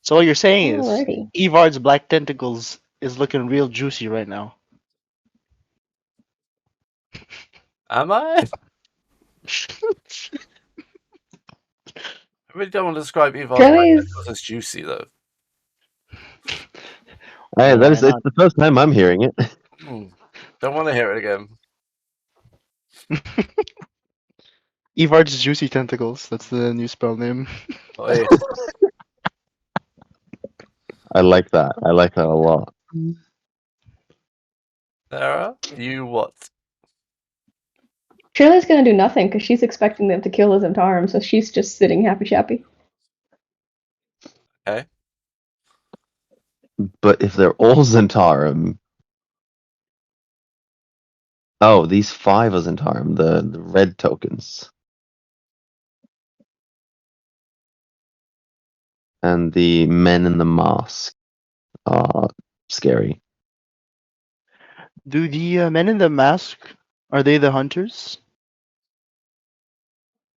So what you're saying is Alrighty. Evard's black tentacles is looking real juicy right now. Am I? I really don't want to describe Evar's black Shirley's tentacles as juicy, though. hey, Why it's not? the first time I'm hearing it. Don't want to hear it again. Evard's juicy tentacles. That's the new spell name. Oi. I like that. I like that a lot. Sarah, you what? Shirley's gonna do nothing because she's expecting them to kill the Zentarum, so she's just sitting happy chappy. Okay. But if they're all Zentarum, oh, these 5 are Zentarum, the red tokens, and the men in the mask are scary. Do the men in the mask, are they the hunters?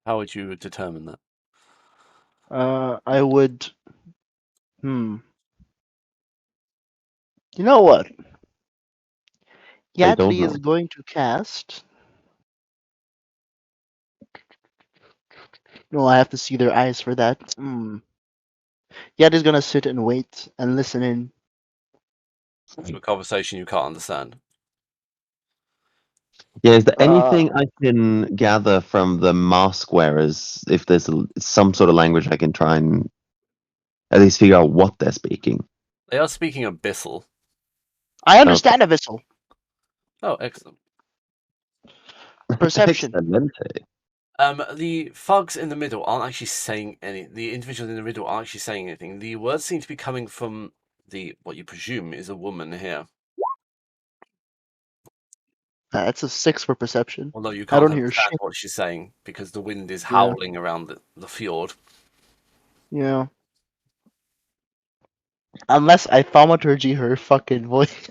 How would you determine that? I would. You know what? I don't Yatli is know. going to cast. No, I have to see their eyes for that. Yatli's gonna sit and wait and listen in. To a conversation you can't understand. Yeah, is there Uh, anything I can gather from the mask wearers? If there's some sort of language I can try and at least figure out what they're speaking. They are speaking Abyssal. I Okay. understand Abyssal. Oh, excellent. Perception. Excelente. The thugs in the middle aren't actually saying any. The individuals in the middle aren't actually saying anything. The words seem to be coming from what you presume is a woman here. It's a 6 for perception. Although you I can't don't hear understand shit. what she's saying because the wind is Yeah. howling around the fjord. Yeah. Unless I thaumaturgy her fucking voice.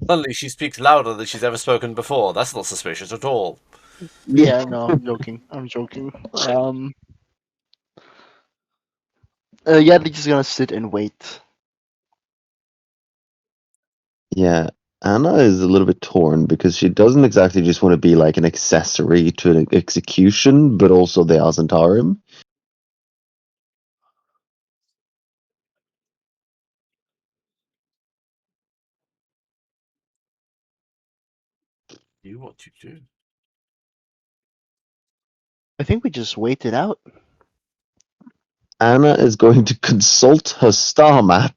Suddenly, she speaks louder than she's ever spoken before. That's not suspicious at all. Yeah, no, I'm joking. I'm joking. Yeah, they're just gonna sit and wait. Yeah, Anna is a little bit torn because she doesn't exactly just want to be like an accessory to an execution, but also the Asentarim. You what you do? I think we just wait it out. Anna is going to consult her star map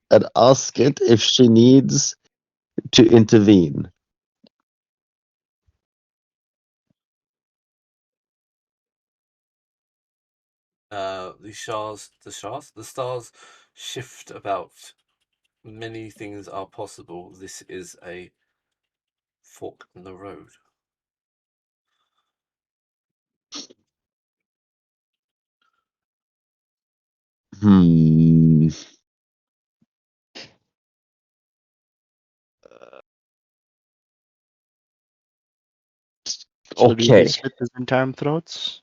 and ask it if she needs to intervene. The stars shift about. Many things are possible. This is a fork in the road. Hmm. So do we Okay. slit this entire throats?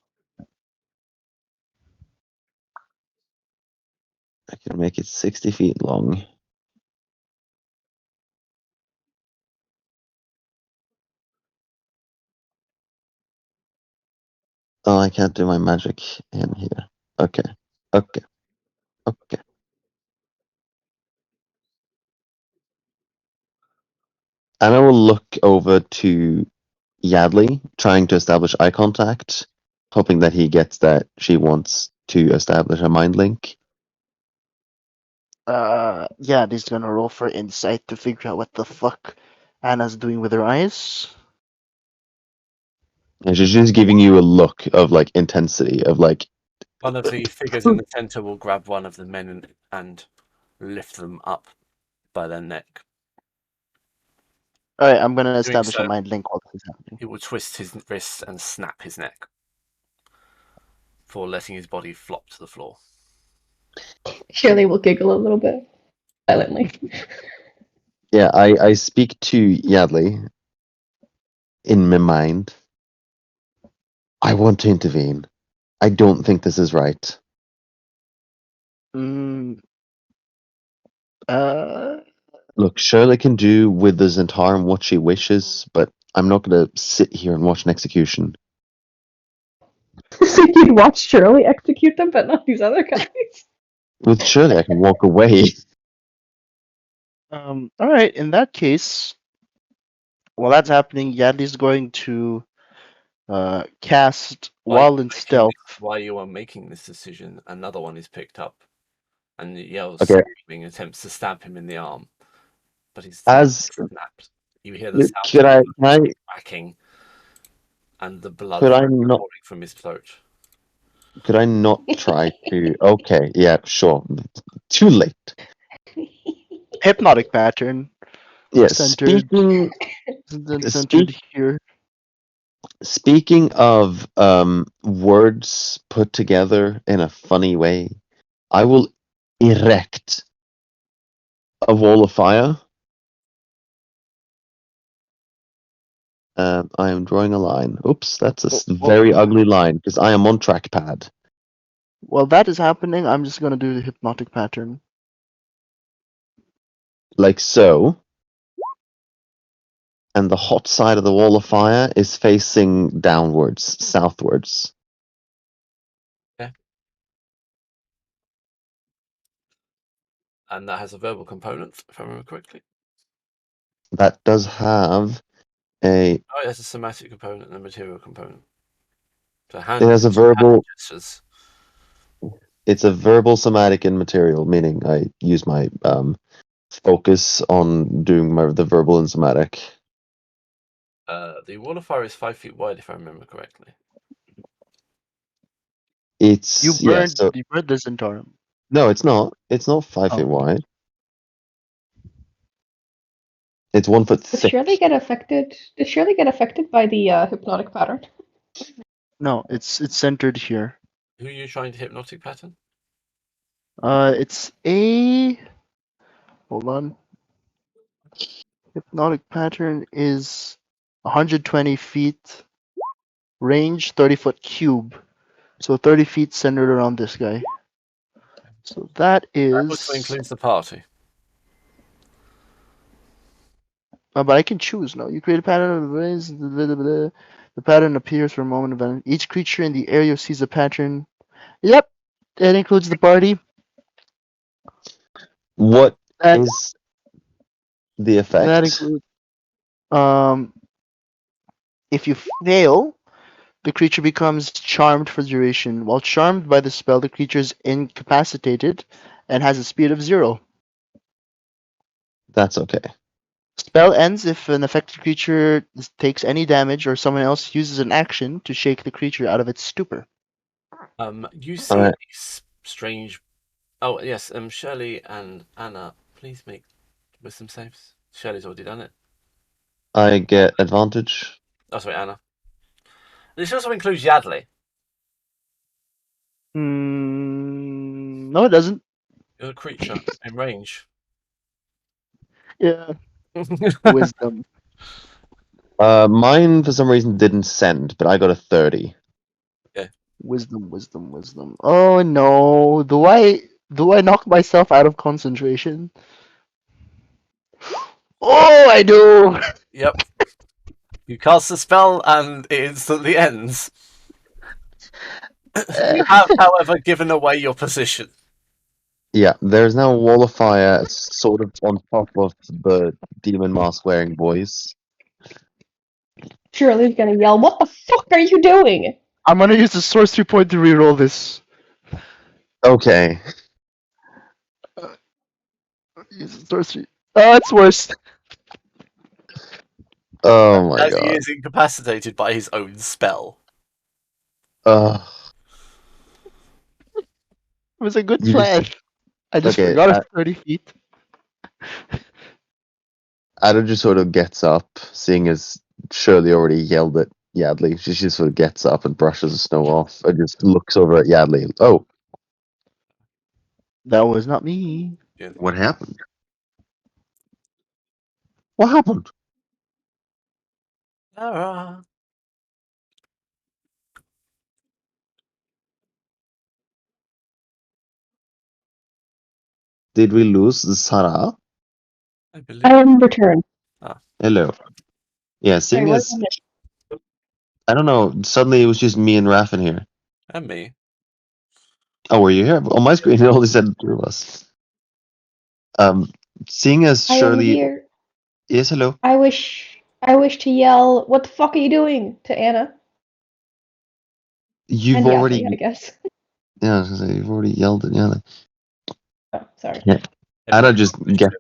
I can make it 60 feet long. Oh, I can't do my magic in here. Okay. Okay. Okay. Anna will look over to Yadley, trying to establish eye contact, hoping that he gets that she wants to establish a mind link. Yeah, he's gonna roll for insight to figure out what the fuck Anna's doing with her eyes. And she's just giving you a look of like intensity, of like, One of the figures in the center will grab one of the men and lift them up by their neck. Alright, I'm gonna Doing establish a so, mind link while this is happening. he will twist his wrist and snap his neck before letting his body flop to the floor. Shirley will giggle a little bit silently. yeah, I speak to Yadley in my mind. I want to intervene. I don't think this is right. Mm, uh, Look, Shirley can do with the Zentarum what she wishes, but I'm not going to sit here and watch an execution. So you'd watch Shirley execute them, but not these other guys. With Shirley, I can walk away. Alright, in that case, while that's happening, Yadli's going to cast while in stealth. While you are making this decision, another one is picked up and yells, Okay. screaming, attempts to stab him in the arm, but he's As snapped. You hear the sound could I, of whacking and the blood could I not pouring from his throat. could I not try to? Okay, yeah, sure. Too late. Hypnotic pattern. Yes. Centered. Centered here. Speaking of words put together in a funny way, I will erect a wall of fire. I am drawing a line. Oops, that's a very ugly line because I am on trackpad. While that is happening, I'm just gonna do the hypnotic pattern. Like so. And the hot side of the wall of fire is facing downwards, southwards. Yeah. And that has a verbal component, if I remember correctly. That does have a. Oh, it has a somatic component and a material component. So It has a verbal. gestures. It's a verbal, somatic, and material, meaning I use my focus on doing the verbal and somatic. The wall of fire is 5 feet wide, if I remember correctly. It's yeah. So You burned the Zentarum. no, it's not. It's not 5 feet Oh. wide. It's 1 foot Does thick. Shirley get affected? Does Shirley get affected by the hypnotic pattern? No, it's centered here. Who are you trying to hypnotic pattern? It's a hold on. Hypnotic pattern is 120 feet range, 30-foot cube. So 30 feet centered around this guy. So that That also is. includes the party. But I can choose now. You create a pattern of ways. The pattern appears for a moment of energy. Each creature in the area sees a pattern. Yep, that includes the party. What That is the that effect? includes. Um, if you fail, the creature becomes charmed for the duration. While charmed by the spell, the creature is incapacitated and has a speed of 0. That's okay. Spell ends if an affected creature takes any damage or someone else uses an action to shake the creature out of its stupor. You see Alright. a strange. Oh yes. Shirley and Anna, please make wisdom saves. Shirley's already done it. I get advantage. Oh, sorry, Anna. This also includes Yadley. No, it doesn't. You're a creature in range. Yeah. Wisdom. Mine for some reason didn't send, but I got a 30. Wisdom. Oh no. Do I knock myself out of concentration? Oh, I do. Yep. You cast the spell and it instantly ends. You have, however, given away your position. Yeah, there's now a wall of fire sort of on top of the demon mask wearing boys. Shirley's gonna yell, "What the fuck are you doing?" I'm gonna use the sorcery point to reroll this. Okay. Use the sorcery. Oh, it's worse. Oh my As he god. is incapacitated by his own spell. Uh, It was a good you just plan. I just okay. forgot it's 30 feet. Ada just sort of gets up, seeing as Shirley already yelled at Yadley. She just sort of gets up and brushes the snow off and just looks over at Yadley. Oh, That was not me. Yeah. what happened? What happened? Sarah. Did we lose Sarah? I believe. I am returned. Hello. Yeah, Sorry, seeing what as did I miss? I don't know, suddenly it was just me and Raffin here. And me. Oh, were you here? On my screen, it only said the two of us. Seeing as I am Shirley, here. yes, hello. I wish to yell, "What the fuck are you doing?" to Anna You've and already, Yadley, I guess. yeah, I was gonna say you've already yelled at Yadley. Oh, sorry. Yeah, Anna Everybody just roll initiative.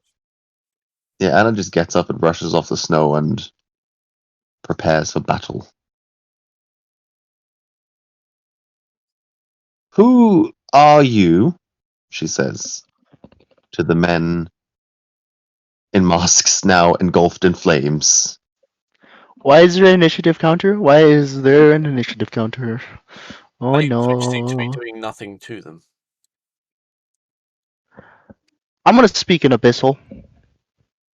Anna just gets up and brushes off the snow and prepares for battle. Who are you? She says to the men in masks now engulfed in flames. Why is there an initiative counter? Why is there an initiative counter? Oh Which seem to be no. doing nothing to them. I'm gonna speak in Abyssal.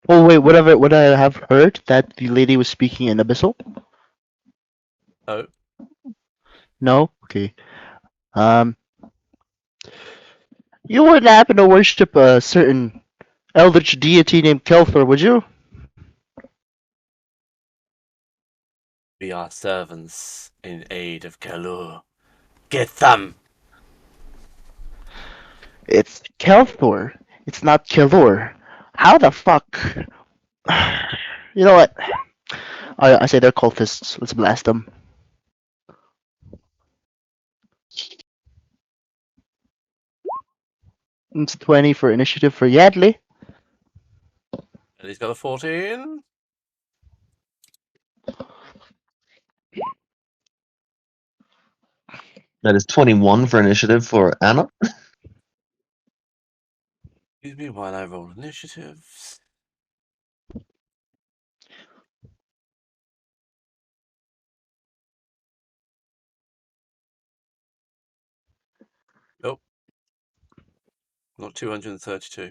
Oh wait, whatever. Would I have heard that the lady was speaking in Abyssal? Oh. No. Okay. Um, you wouldn't happen to worship a certain eldritch deity named Kelthor, would you? We are servants in aid of Kalur. Get them! It's Kelthor. It's not Kelor. How the fuck? You know what? I say they're cultists. Let's blast them. It's 20 for initiative for Yadley. And he's got a 14. That is 21 for initiative for Anna. Excuse me while I roll initiatives. Nope. Not 232.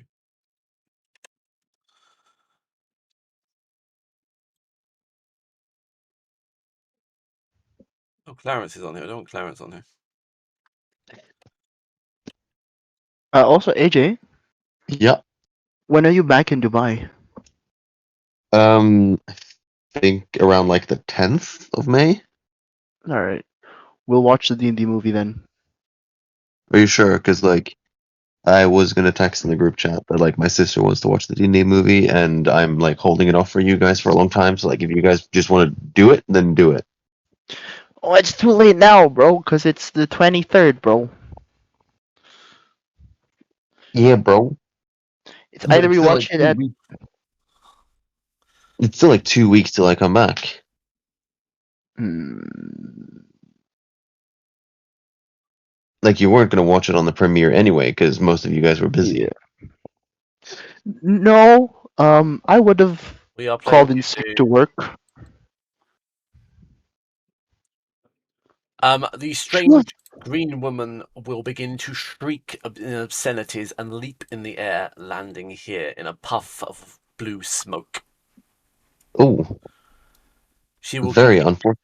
Oh, Clarence is on here. I don't want Clarence on here. Also, AJ, Yeah. when are you back in Dubai? I think around like the 10th of May. All right, we'll watch the D&D movie then. Are you sure? Because like I was gonna text in the group chat that like my sister wants to watch the D&D movie, and I'm like holding it off for you guys for a long time. So like, if you guys just want to do it, then do it. Oh, it's too late now, bro, because it's the 23rd, bro. Yeah, bro. It's But either it's we still like watch it 2 at. weeks. It's still like 2 weeks till I come back. Hmm, Like you weren't gonna watch it on the premiere anyway, because most of you guys were busy. yeah. No, I would have We are playing called in sick D&D. to work. The strange green woman will begin to shriek in obscenities and leap in the air, landing here in a puff of blue smoke. Oh, She will very continue. unfortunate.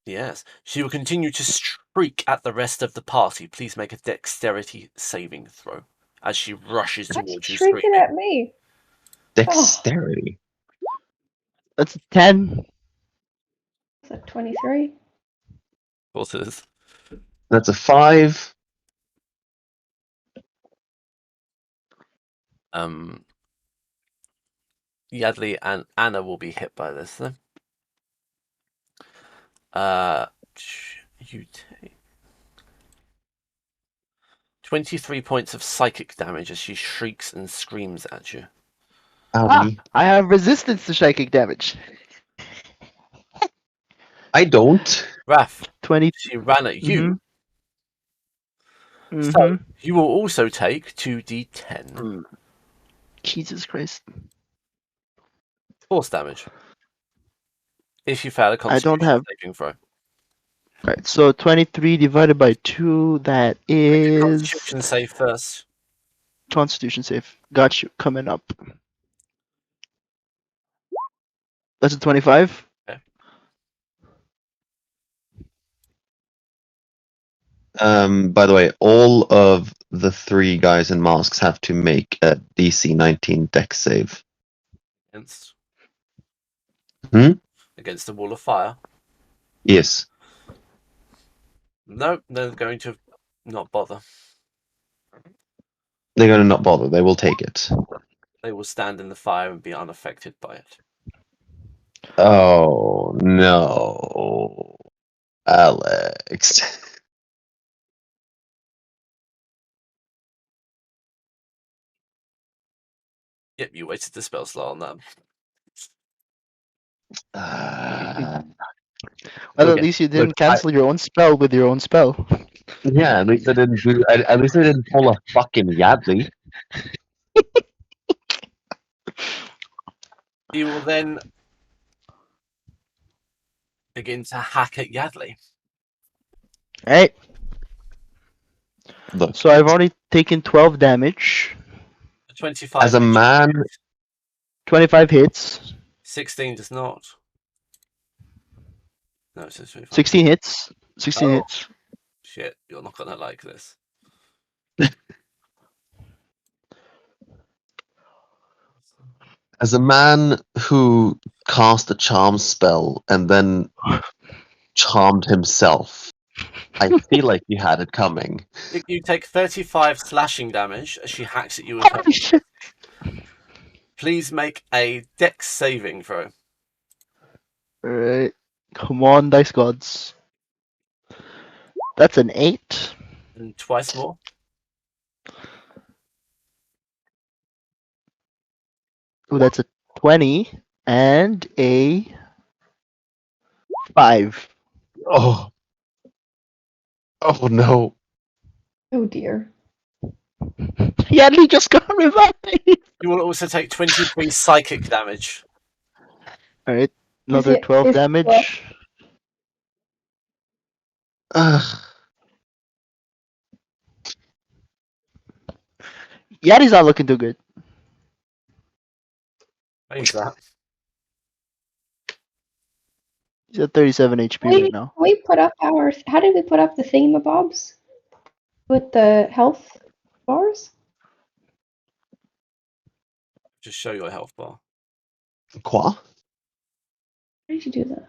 Yes, she will continue to shriek at the rest of the party. Please make a dexterity saving throw as she rushes What's towards you, shrieking screaming. at me? Dexterity. That's 10. Is that 23? Of course it is. That's a 5. Yadley and Anna will be hit by this then. You take 23 points of psychic damage as she shrieks and screams at you. Owie. I have resistance to psychic damage. I don't. Raph, 20. she ran at you. So Mm-hmm. you will also take 2d10 Jesus Christ. force damage if you fail a I don't constitution have. saving throw. Right, so 23 divided by 2, that Make a is. constitution save first. Constitution save. Got you. Coming up. That's a 25. Okay. By the way, all of the 3 guys in masks have to make a DC 19 dex save. Against, Hmm? against the wall of fire. Yes. No, they're going to not bother. They're gonna not bother. They will take it. They will stand in the fire and be unaffected by it. Oh no, Alex. Yep, you wasted the spell slot on that. Well, at Okay, least you look, didn't cancel your own spell with your own spell. yeah, at least I didn't do. At least I didn't pull a fucking Yadley. He will then begin to hack at Yadley. Right. Look, So I've already taken 12 damage. 25 as a hits. man, 25 hits. 16 does not. No, it says 25. 16 hits. 16 Oh. hits. Shit, you're not gonna like this. as a man who cast a charm spell and then charmed himself, I feel like you had it coming. You take 35 slashing damage as she hacks at you with her. Holy shit. Please make a dex saving throw. Alright. Come on, dice gods. That's an 8. And twice more. Oh, that's a 20. And a 5. Oh, Oh no. Oh dear. Yadley just got revived. You will also take 23 psychic damage. Alright, Is another it 12 is damage. Ugh. Yadley's not looking too good. Why is that? He's at 37 HP right now. we put up our how did we put up the thingamabobs with the health bars? Just show your health bar. Qua? How did you do that?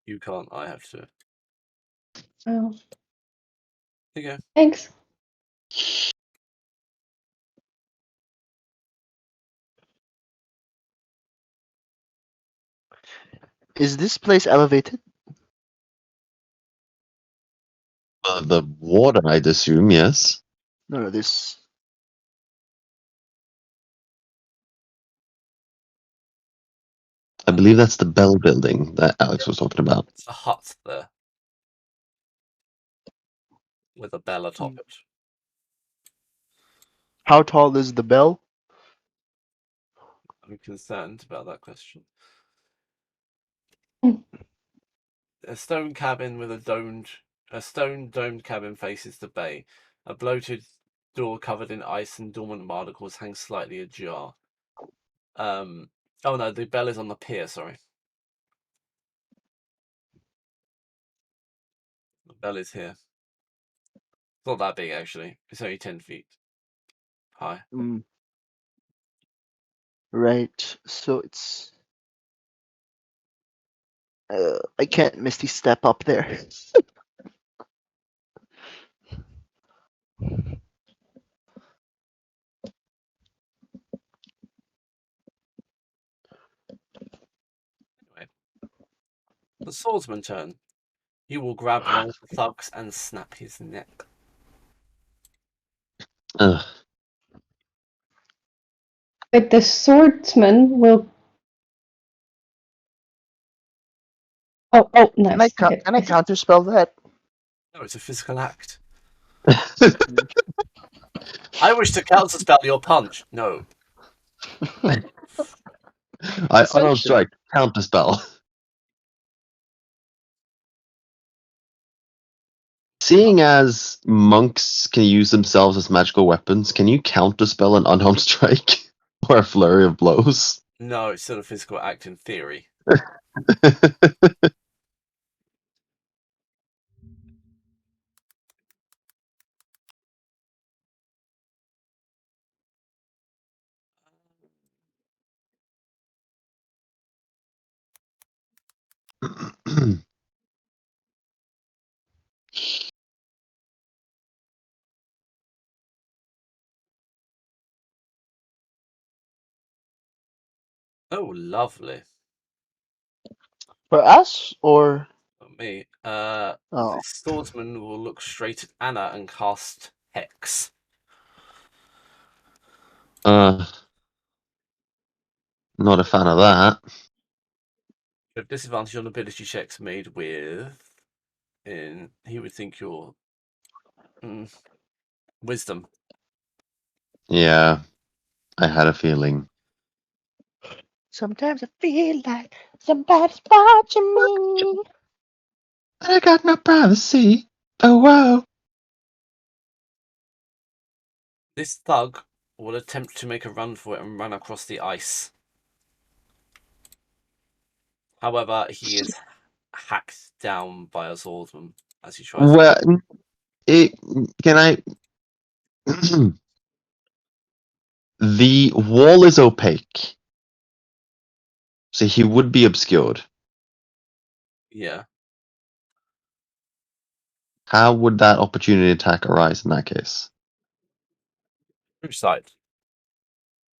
You can't. I have to. Oh, Here you go. thanks. Is this place elevated? The water, I'd assume, yes. No, this. I believe that's the Bell building that Alex was talking about. It's a hut there with a bell atop it. How tall is the bell? I'm concerned about that question. Hmm. A stone cabin with a stone domed cabin faces the bay. A bloated door covered in ice and dormant barnacles hangs slightly ajar. Oh no, the bell is on the pier. Sorry, the bell is here. It's not that big actually. It's only 10 feet high. Mm. Right, so it's. I can't Misty step up there. Anyway, the swordsman turn. You will grab one of the thugs and snap his neck. Ugh. But the swordsman will. Oh, nice. Okay. Can I counterspell that? No, it's a physical act. I wish to counterspell your punch. No. I So- unarmed strike, counterspell. Seeing as monks can use themselves as magical weapons, can you counterspell an unarmed strike or a flurry of blows? No, it's still a physical act in theory. Oh, lovely. For us or For me, oh, the swordsman will look straight at Anna and cast Hex. Not a fan of that. You have disadvantage on ability checks made with. He would think you're. Wisdom. Yeah, I had a feeling. sometimes I feel like somebody's watching me. I got no privacy. Oh wow. This thug will attempt to make a run for it and run across the ice. However, he is hacked down by a swordsman as he tries to. Well, can I? The wall is opaque, so he would be obscured. Yeah. How would that opportunity attack arise in that case? Which side?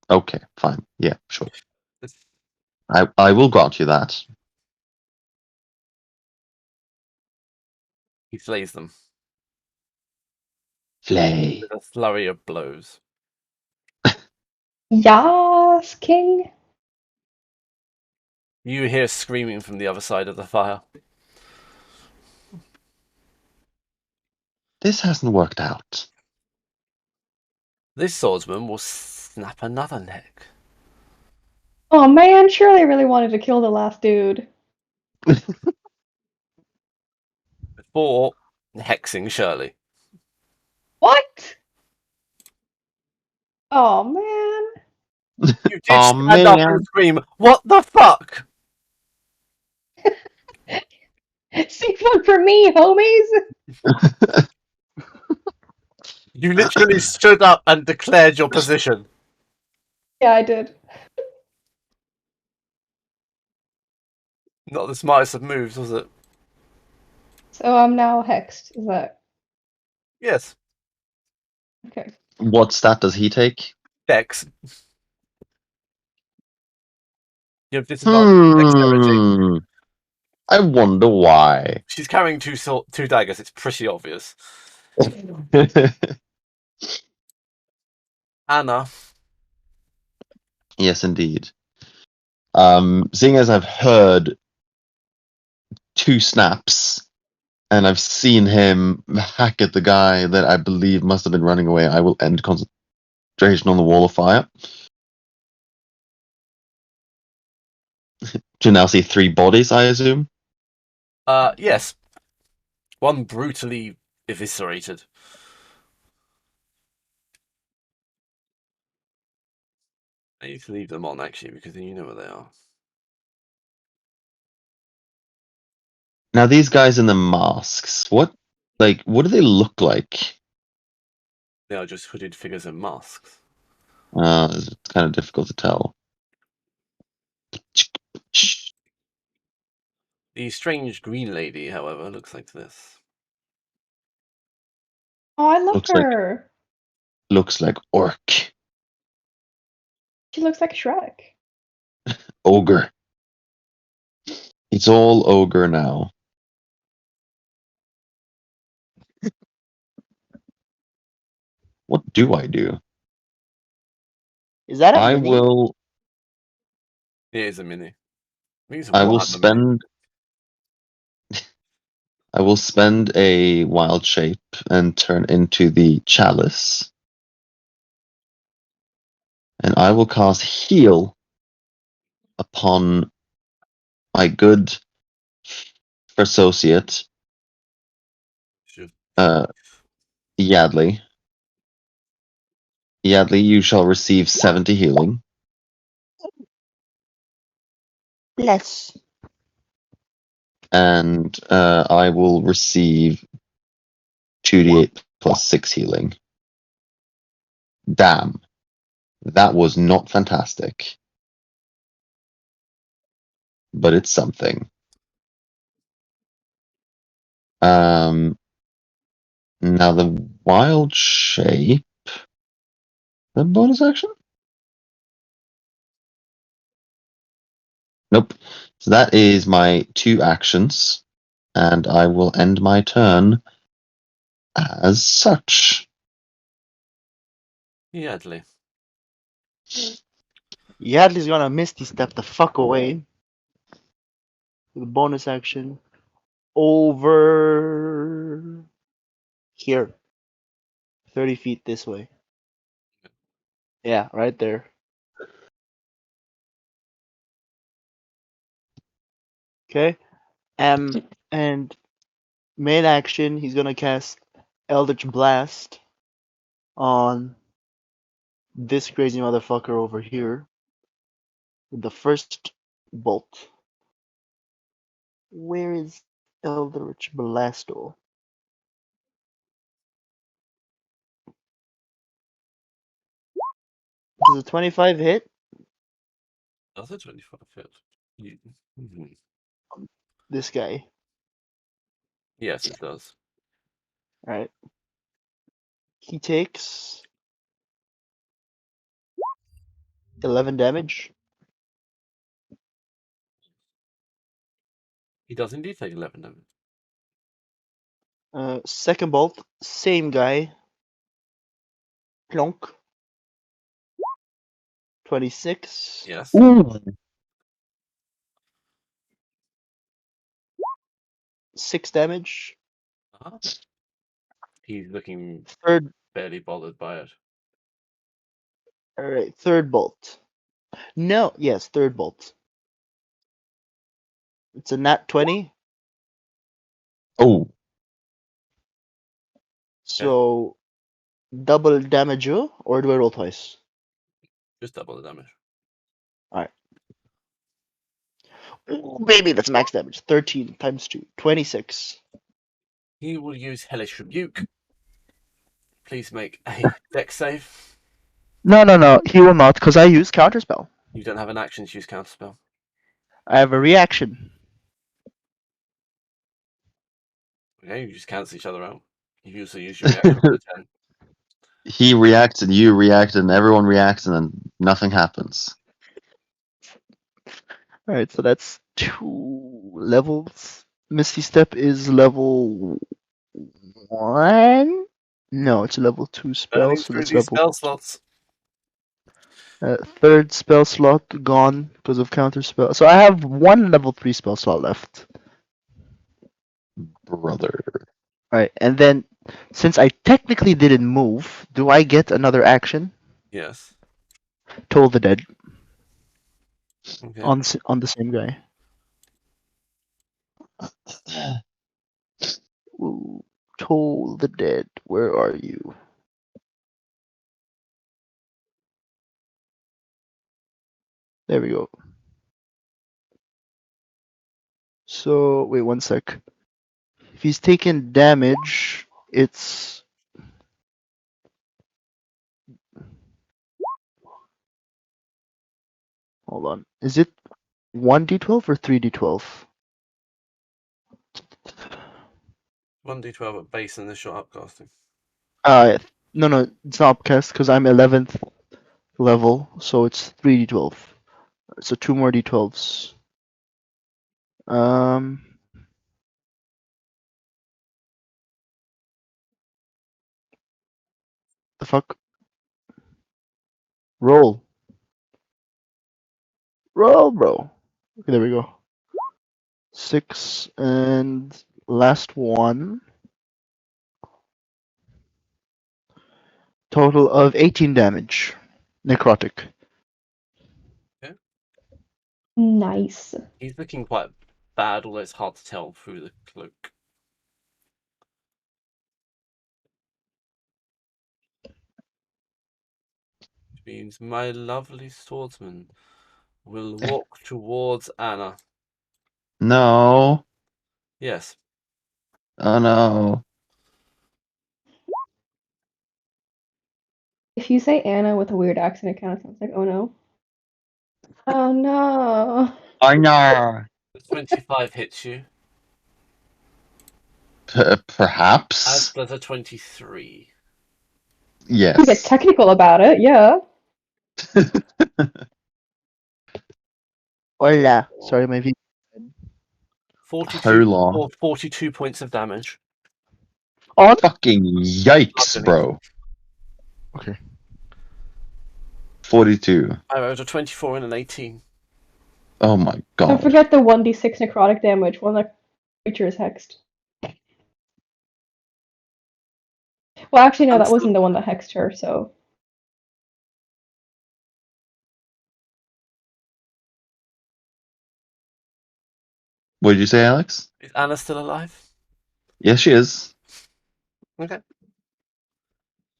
Okay, fine. Yeah, sure. I will grant you that. He slays them Flay. with a flurry of blows. Yas, king. You hear screaming from the other side of the fire. This hasn't worked out. This swordsman will snap another neck. Oh man, Shirley really wanted to kill the last dude. Before hexing Shirley. What? Oh man. You did Oh stand up and man. scream, "What the fuck?" Save one for me, homies! You literally stood up and declared your position. Yeah, I did. Not the smartest of moves, was it? So I'm now hexed. Is that Yes. okay? What stat does he take? Dex. You have disadvantage on dexterity. I wonder why. She's carrying two daggers. It's pretty obvious. Anna. Yes, indeed. Seeing as I've heard two snaps and I've seen him hack at the guy that I believe must have been running away, I will end concentration on the wall of fire. To now see three bodies, I assume. Yes. One brutally eviscerated. I need to leave them on actually because then you know where they are. Now these guys in the masks, what do they look like? They are just hooded figures in masks. It's kind of difficult to tell. The strange green lady, however, looks like this. Oh, I love Looks like her. orc, She looks like Shrek. ogre. It's all ogre now. What do I do? Is that a I mini? will. It is a mini. I think it's a I will Warhammer mini. spend. I will spend a wild shape and turn into the chalice, and I will cast heal upon my good associate, uh, Yadley. Yadley, you shall receive 70 healing, Bless. and I will receive 2d8 plus 6 healing. Damn, that was not fantastic, but it's something. Now the wild shape, the bonus action? Nope. So that is my two actions, and I will end my turn as such. Yadley. Yadley's gonna Misty Step the fuck away. With a bonus action. Over here. 30 feet this way. Yeah, right there. Okay. And main action, he's gonna cast Eldritch Blast on this crazy motherfucker over here with the first bolt. Where is Eldritch Blasto? Does a 25 hit? That's a 25 hit. Mhm. This guy. Yes, it does. Alright. He takes 11 damage. He does indeed take 11 damage. Second bolt, same guy. Plonk. 26. Yes. Ooh. 6 damage. Uh-huh. He's looking Third. barely bothered by it. All right. Third bolt. No. Yes. Third bolt. It's a nat 20. Oh, So double damage you, or do I roll twice? Just double the damage. Ooh, baby, that's max damage. 13 times 2. 26. He will use Hellish Rebuke. Please make a dex save. No. He will not, because I use counterspell. You don't have an action to use counterspell. I have a reaction. Okay, you just cancel each other out. You also use your reaction for the 10. he reacts and you react and everyone reacts and then nothing happens. Alright, so that's 2 levels. Misty Step is level 1? No, it's a level 2 spell, Burning so through that's these level. spell slots. Third spell slot gone because of counterspell. So I have 1 level 3 spell slot left. Brother. Alright, and then since I technically didn't move, do I get another action? Yes. Toll the Dead Okay. on the same guy. Ooh, Toll the Dead, where are you? There we go. So wait 1 sec. If he's taken damage, it's hold on. Is it 1d12 or 3d12? 1d12 at base initial upcasting. No, it's not upcast because I'm 11th level, so it's 3d12. So 2 more d12s. The fuck? Roll. Roll, bro. Okay, there we go. 6 and last one. Total of 18 damage. Necrotic. Nice. He's looking quite bad, although it's hard to tell through the cloak. Which means my lovely swordsman will walk towards Anna. No. Yes. Oh no. If you say Anna with a weird accent, it kind of sounds like, oh no. Oh no. I know. The 25 hits you, as Perhaps. does a 23. You get Yes. technical about it, yeah. Hola. Sorry, my V. 42 Hola. or 42 points of damage. On? Fucking yikes, bro. Okay. 42. I rolled a 24 and an 18. Oh my Don't god. forget the 1d6 necrotic damage when the creature is hexed. Well, actually, no, I'm that still- wasn't the one that hexed her, so. What did you say, Alex? Is Anna still alive? Yes, she is. Okay.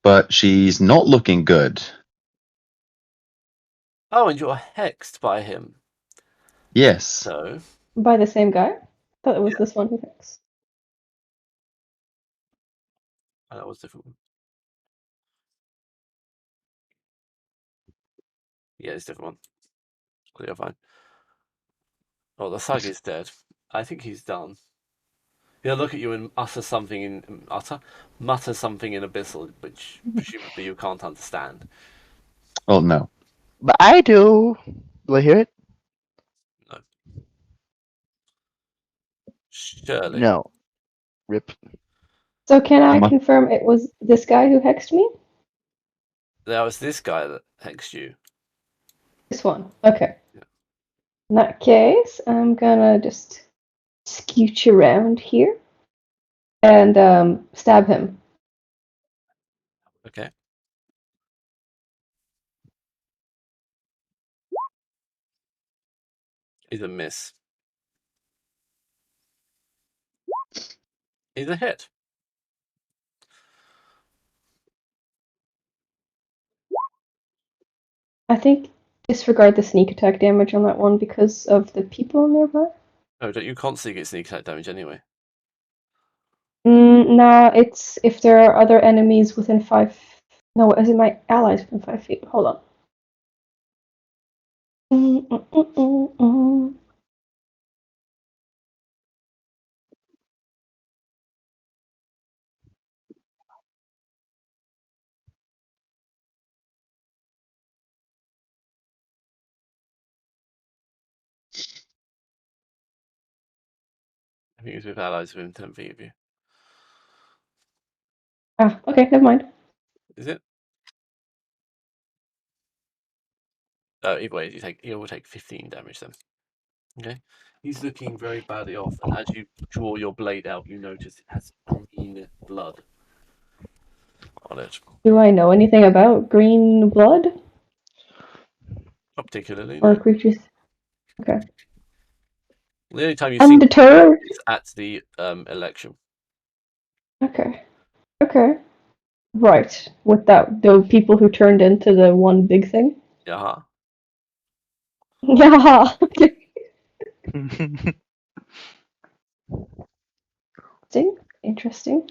But she's not looking good. Oh, and you're hexed by him. Yes. So, By the same guy? I thought it was this one who hexed. oh, that was a different one. Yeah, it's a different one. Clear, fine. Oh, the thug is dead. I think he's done. He'll look at you and mutter something in abyssal, which presumably you can't understand. Oh no. But I do. Do I hear it? No. Surely. No. Rip. So can I Am I- confirm it was this guy who hexed me? There was this guy that hexed you. This one. Okay. Yeah. In that case, I'm gonna just scooch around here and stab him. is a miss. Is a hit. I think disregard the sneak attack damage on that one because of the people nearby. Oh, don't you constantly get sneak attack damage anyway? No, it's if there are other enemies within 5. No, is it my allies within 5 feet? Hold on. I think it's with allies within 10 feet of you. Ah, okay, never mind. Is it? Either way, you will take 15 damage then. Okay. He's looking very badly off, and as you draw your blade out, you notice it has green blood on it. Do I know anything about green blood Not particularly, or no. creatures? Okay. The only time you see Undeterred. is at the election. Okay. Okay. Right. With that, the people who turned into the one big thing. Yeah. Yeah. Interesting. Interesting.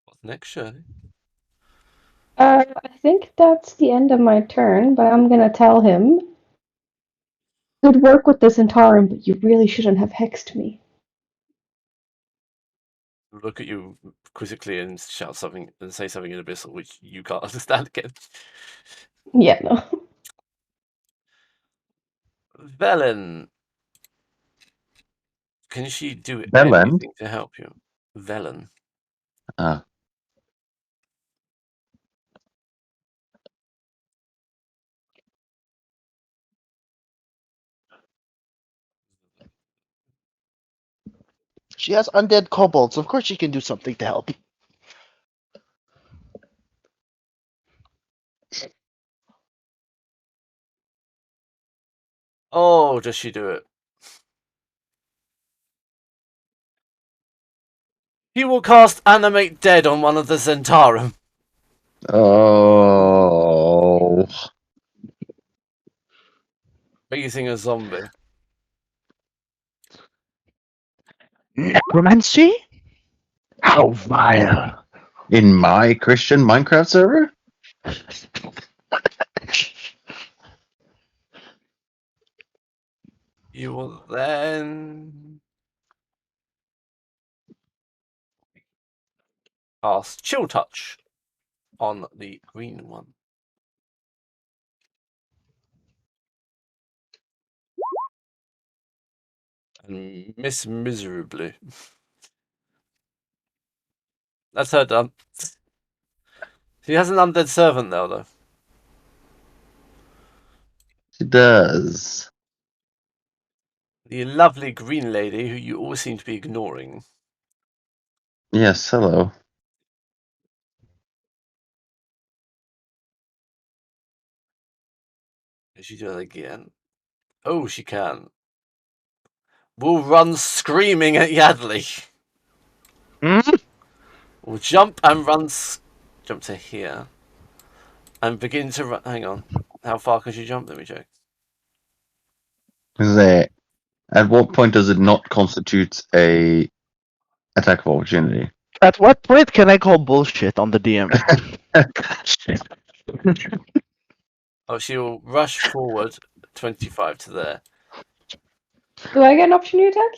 What's next, Shirley? I think that's the end of my turn, but I'm gonna tell him. Good work with the Zentarum, but you really shouldn't have hexed me. Look at you quizzically and shout something and say something in Abyssal, which you can't understand again. Yeah, no. Velen. Can she do Velen? anything to help you? Velen. Ah. She has undead kobolds. Of course she can do something to help. Oh, does she do it? He will cast Animate Dead on one of the Zentarum. Oh. Raising a zombie. Necromancy? How vile. In my Christian Minecraft server? You will then cast Chill Touch on the green one. And miss miserably. That's her done. She has an undead servant now, though. She does. The lovely green lady who you all seem to be ignoring. Yes, hello. Can she do that again? Oh, she can. Will run screaming at Yadley. Will jump and run. Jump to here. And begin to run. Hang on. How far can she jump? Let me check. There. At what point does it not constitute a attack of opportunity? At what point can I call bullshit on the DM? Oh, she will rush forward 25 to there. Do I get an opportunity attack?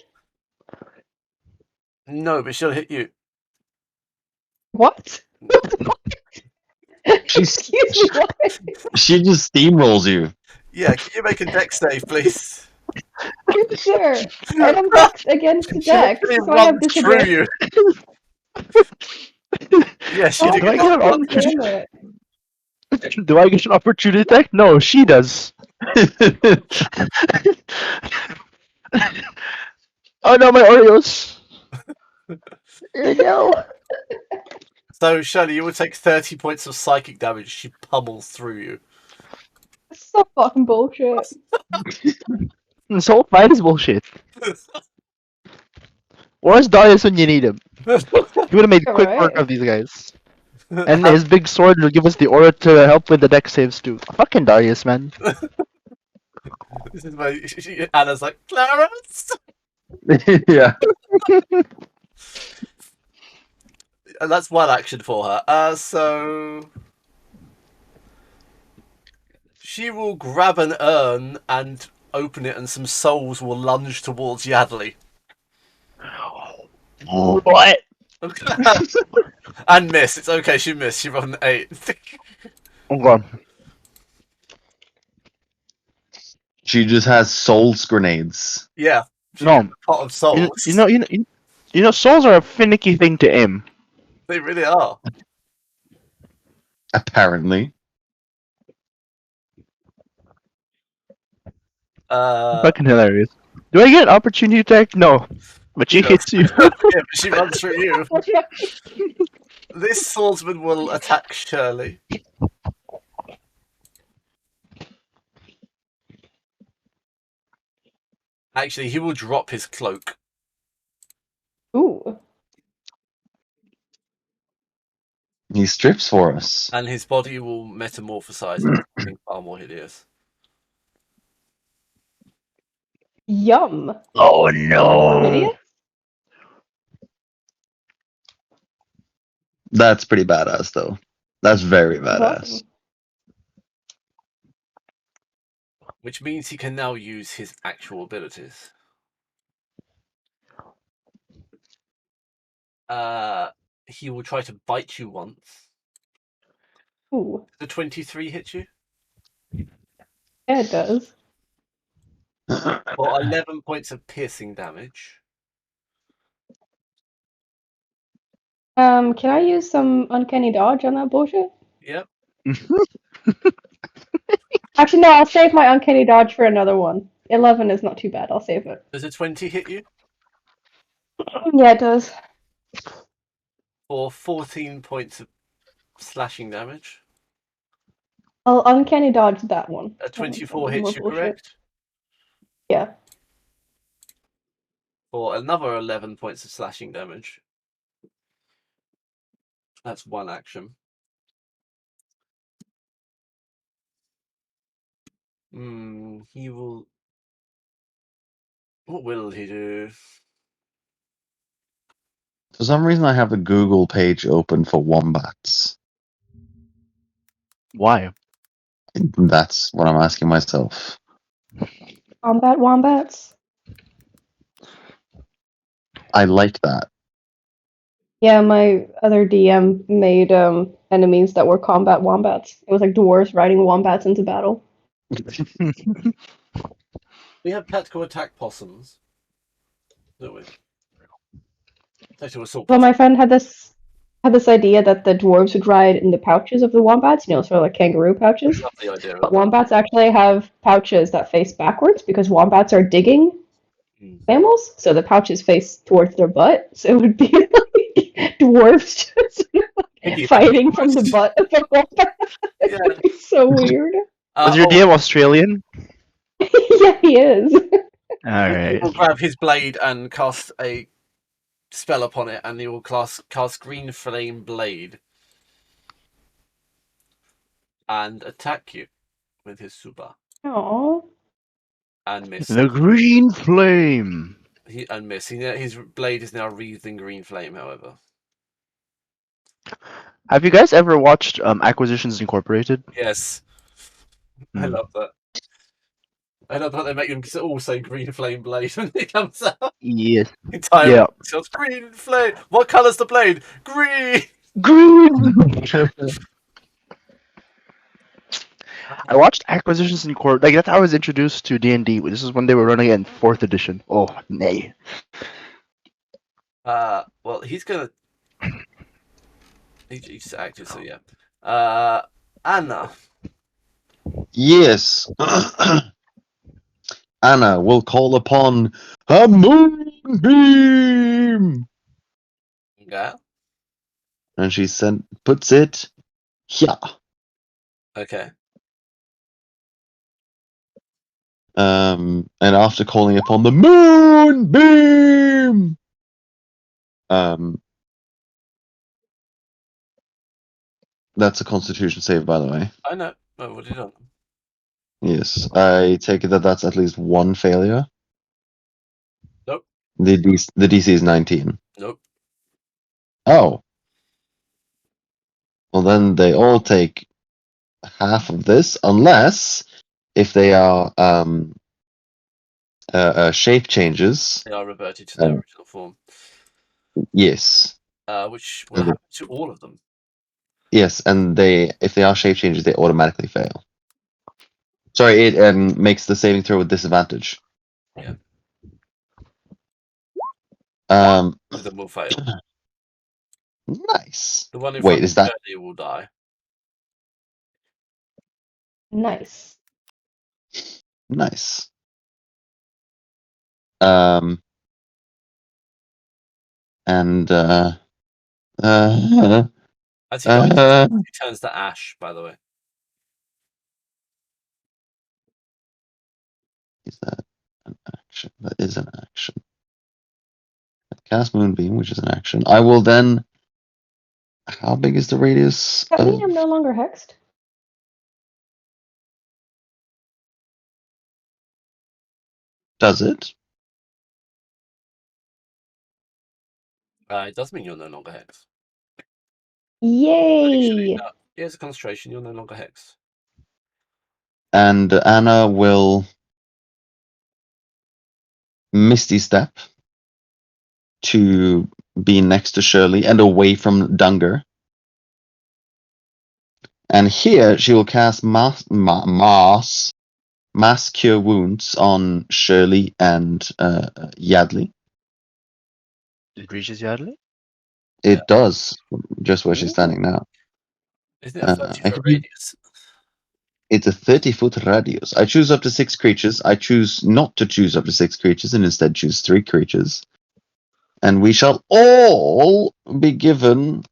No, but she'll hit you. What? She's, Excuse me, what? she just steamrolls you. Yeah, can you make a dex save, please? Sure. And I'm vexed against the She dex, literally so I have runs through disadvantage. you. Yeah, she Oh, Do I gets get an one. damn it. Do I get an opportunity attack? No, she does. Oh no, my Oreos. Here we go. So, Shirley, you would take 30 points of psychic damage. She pummels through you. This is so fucking bullshit. This whole fight is bullshit. Where's Darius when you need him? He would have made quick work Alright. of these guys. And his big sword will give us the aura to help with the deck saves too. Fucking Darius, man. This is where Anna's like, Clarence! Yeah. And that's one action for her. So she will grab an urn and open it, and some souls will lunge towards Yadley. What? And miss. It's okay, she missed. She rolled an 8. Okay. She just has souls grenades. Yeah. She No. has a pot of souls. You know, souls are a finicky thing to aim. They really are. Apparently. Fucking hilarious. Do I get an opportunity attack? No. But she You know, hits you. yeah, but she runs through you. This swordsman will attack Shirley. Actually, he will drop his cloak. Ooh. He strips for us. And his body will metamorphosize into something far more hideous. Yum. Oh no. Idiot? That's pretty badass, though. That's very badass. Awesome. Which means he can now use his actual abilities. He will try to bite you once. Ooh. The 23 hit you? Yeah, it does. For 11 points of piercing damage. Can I use some uncanny dodge on that bullshit? Yep. Actually, no, I'll save my uncanny dodge for another one. 11 is not too bad, I'll save it. Does a 20 hit you? Yeah, it does. For 14 points of slashing damage. I'll uncanny dodge that one. A 24 More hits you, bullshit. correct? Yeah. For another 11 points of slashing damage. That's one action. He will... What will he do? For some reason, I have the Google page open for wombats. Why? That's what I'm asking myself. Combat wombats? I like that. Yeah, my other DM made enemies that were combat wombats. It was like dwarves riding wombats into battle. We have tactical attack possums. Don't we? Tactical assault Well, possum. my friend had this idea that the dwarves would ride in the pouches of the wombats, sort of like kangaroo pouches. Love the idea But of that. wombats actually have pouches that face backwards because wombats are digging mammals, so the pouches face towards their butt. So it would be like dwarves just Piggyback fighting from the almost. butt of a wombat. It Yeah. would be so weird. Was your DM Australian? Yeah, he is. He Alright. will grab his blade and cast a spell upon it, and he will cast Green Flame Blade and attack you with his super Aww. and miss. The green flame. His blade is now wreathed in green flame. However, Have you guys ever watched Acquisitions Incorporated? yes, I love that. I love that they make them all say Green Flame Blade when it comes out. Yes. Entire Yeah. sounds Green Flame. What colour's the blade? Green. Green. I watched Acquisitions Incorporated. Like that's how I was introduced to D&D. This is when they were running it in 4th edition. Oh, nay. Well, he's gonna. He's active, so yeah. Anna. Yes. Anna will call upon a moonbeam. Yeah. and she puts it here. Okay. And after calling upon the moonbeam, that's a Constitution save, by the way. I know. Oh, what did you done? Yes, I take it that that's at least one failure. Nope. The DC is 19. Nope. Oh, well then they all take half of this, unless if they are shape changes. They are reverted to their original form. Yes. Which will happen to all of them. Yes, and if they are shape changes, they automatically fail. Sorry, it makes the saving throw with disadvantage. Yeah. Um, Two of them will fail. nice. The one in Wait, front is of that Shirley will die. Nice. nice? And As he dies, he turns to ash, by the way. is that an action? That is an action. Cast Moonbeam, which is an action. I will then. How big is the radius? Does that mean I'm no longer hexed? Does it? It does mean you're no longer hex. Yay! No, here's a concentration. You're no longer hex. And Anna will Misty Step to be next to Shirley and away from Dunger. And here she will cast mass cure wounds on Shirley and Yadley. It reaches Yardley? It does, just where she's standing now. Isn't it a 30-foot I can radius? It's a 30-foot radius. I choose up to 6 creatures. I choose not to choose up to 6 creatures and instead choose 3 creatures. And we shall all be given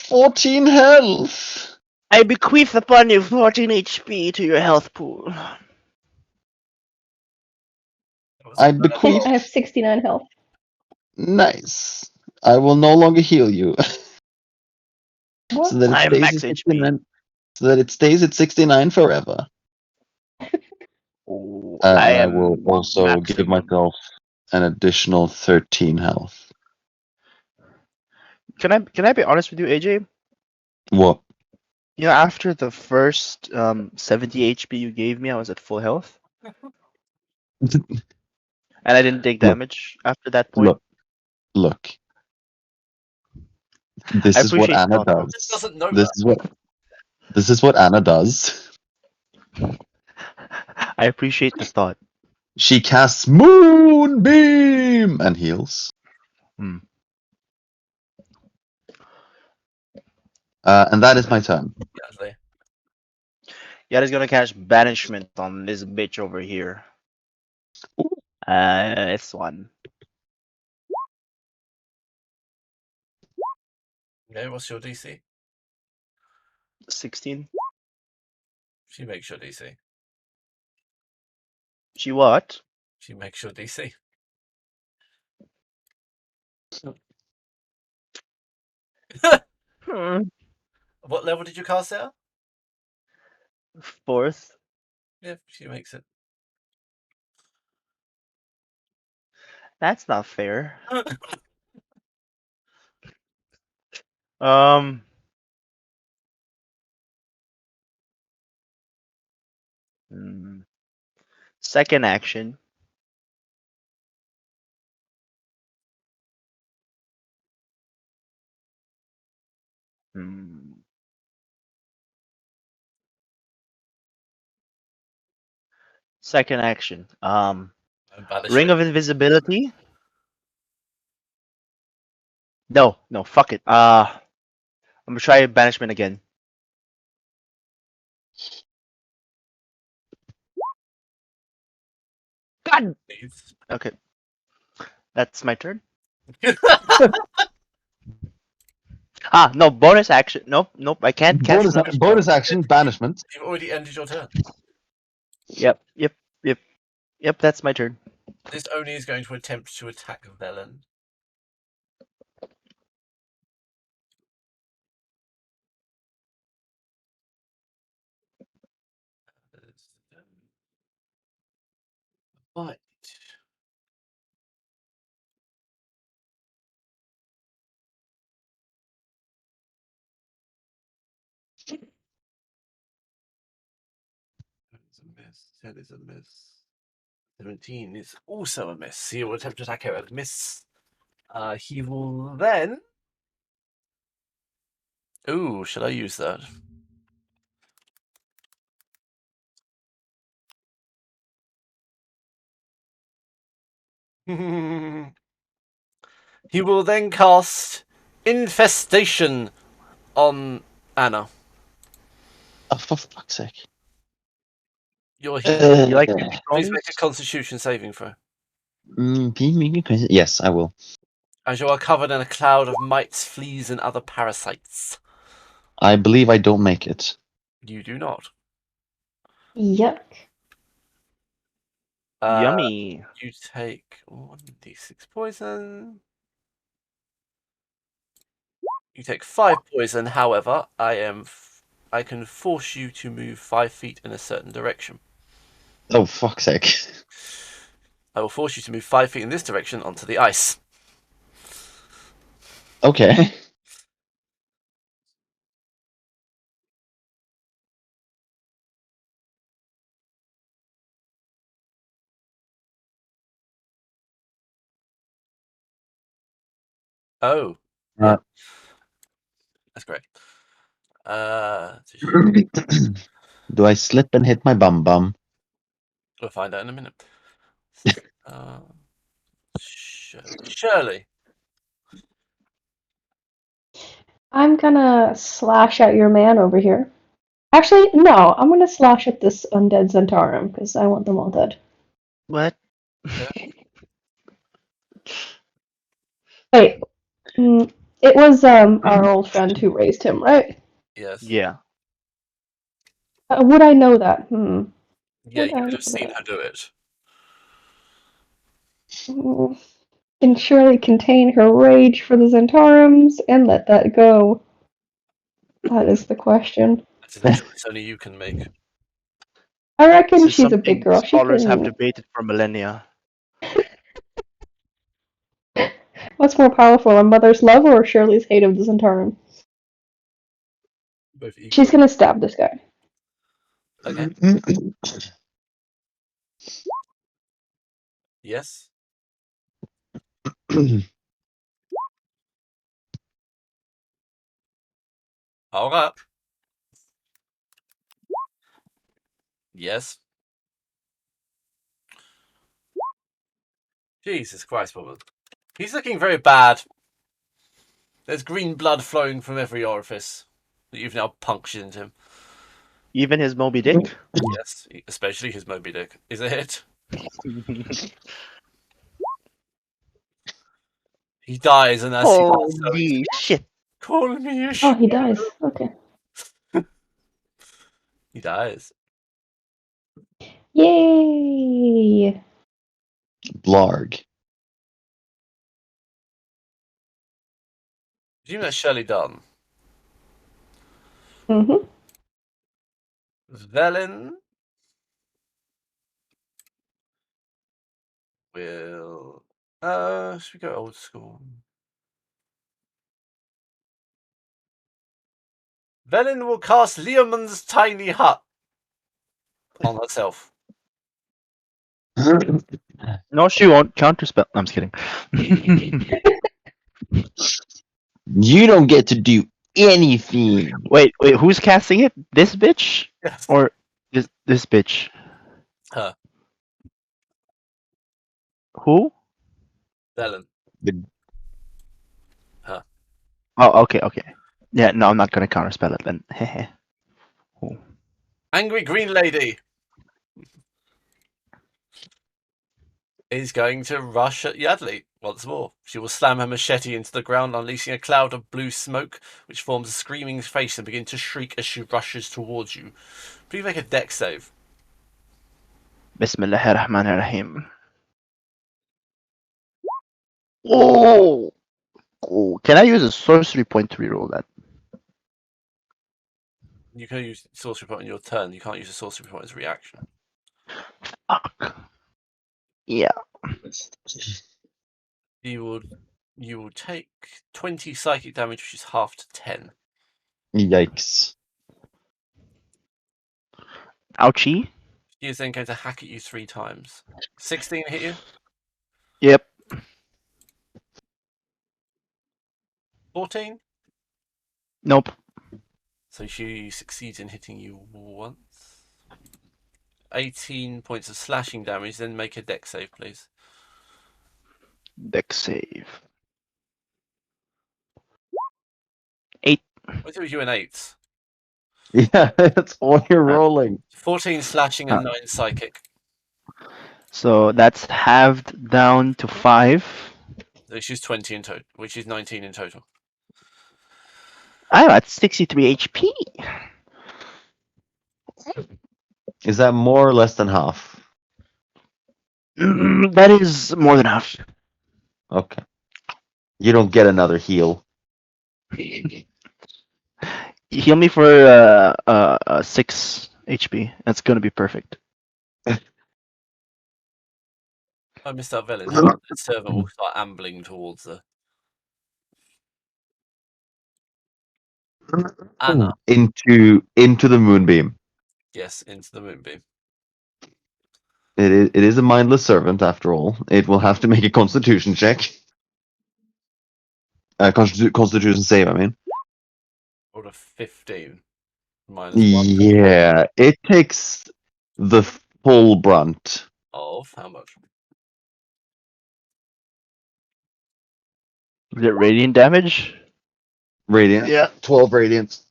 14 health. I bequeath upon you 14 HP to your health pool. I I bequeath. have 69 health. Nice. I will no longer heal you. What? so that it I'm stays max at HP. 69. So that it stays at 69 forever. Oh, I I am will also give maximum. myself an additional 13 health. Can I be honest with you, AJ? What? You know, after the first 70 HP you gave me, I was at full health, and I didn't take Look, damage after that point. look. I This is what appreciate the Anna thought, though. Just does. doesn't know This that. is what Anna does. I appreciate the thought. She casts Moonbeam and heals. Hmm. And that is my turn. Yeah, Yada's gonna cast banishment on this bitch over here. It's one. okay, what's your DC? 16. She makes your DC. She what? She makes your DC. Hmm. What level did you cast it at? Fourth. Yeah, she makes it. That's not fair. Um. hmm. Second action. Hmm. Second action. Banish Ring it. of Invisibility. No, no, fuck it. I'm gonna try banishment again. God. Please. Okay. That's my turn. No bonus action. Nope. I can't cast another spell. Bonus action, banishment. You've already ended your turn. Yep. That's my turn. This Oni is going to attempt to attack Velen. Bite. That is a miss. That is a miss. 17 is also a miss. He will attempt to attack her at miss. He will then. Ooh, should I use that? He will then cast Infestation on Anna. Oh, for fuck's sake. You're healed. You like Please make a Constitution saving throw. Yes, I will. As you are covered in a cloud of mites, fleas, and other parasites. I believe I don't make it. You do not. Yuck. Yummy. You take 1d6 poison. You take 5 poison. However, I can force you to move 5 feet in a certain direction. Oh, fuck's sake. I will force you to move 5 feet in this direction onto the ice. Okay. Oh, yeah. That's great. Do I slip and hit my bum bum? We'll find out in a minute. Shirley. I'm gonna slash at your man over here. Actually, no, I'm gonna slash at this undead Zentarum, because I want them all dead. What? Wait, it was our old friend who raised him, right? Yes. Yeah. Would I know that? Yeah, Would you I would know have seen that? her do it. Can Shirley contain her rage for the Zentaurums and let that go? That is the question. That is a choice only you can make. I This reckon is she's a big something girl. She scholars have can. debated for millennia. What's more powerful, a mother's love or Shirley's hate of the Zentaurum? Both equal. She's gonna stab this guy. Okay. Yes. All right. Yes. Jesus Christ, woman. He's looking very bad. There's green blood flowing from every orifice that you've now punctured into him. Even his Moby Dick? Yes, especially his Moby Dick is a hit. He dies, and as he does so, Holy shit. call me a Oh, he dies. Okay. He dies. Yay! Blarg. Presume that's Shirley done. Mm-hmm. Velen will. Should we go old school? Velen will cast Leomund's tiny hut on herself. No, she won't. Counterspell. I'm just kidding. You don't get to do anything. Wait, who's casting it? This bitch? Yes. Or this bitch? Her. Who? Velen. The- Her. Oh, okay. Yeah, no, I'm not gonna counterspell it then. Cool. Angry Green Lady. is going to rush at Yadley once more. She will slam her machete into the ground, unleashing a cloud of blue smoke, which forms a screaming face and begin to shriek as she rushes towards you. Please make a dex save. Bismillahirrahmanirrahim. Oh! Oh, can I use a sorcery point to reroll that? You can use sorcery point on your turn. You can't use a sorcery point as a reaction. Fuck. Yeah. You will take 20 psychic damage, which is half to 10. Yikes. Ouchie. She is then going to hack at you 3 times. 16 hit you. Yep. 14. Nope. So she succeeds in hitting you once. 18 points of slashing damage. Then make a dex save, please. Dex save. 8. What do you an 8? Yeah, that's all you're rolling. 14 slashing and 9 psychic. So that's halved down to 5. Which is 20 in total. Which is 19 in total. I'm at 63 HP. Is that more or less than half? That is more than half. Okay. You don't get another heal. Heal me for 6 HP. That's gonna be perfect. Oh, Mr. Velen, her servant will start ambling towards her. Anna. Into the moonbeam. Yes, into the moonbeam. It is a mindless servant after all. It will have to make a constitution check. Constitution save, I mean. Rolled a 15. -1. Yeah, it takes the full brunt. Of how much? Is it radiant damage? Radiant. Yeah, 12 radiance.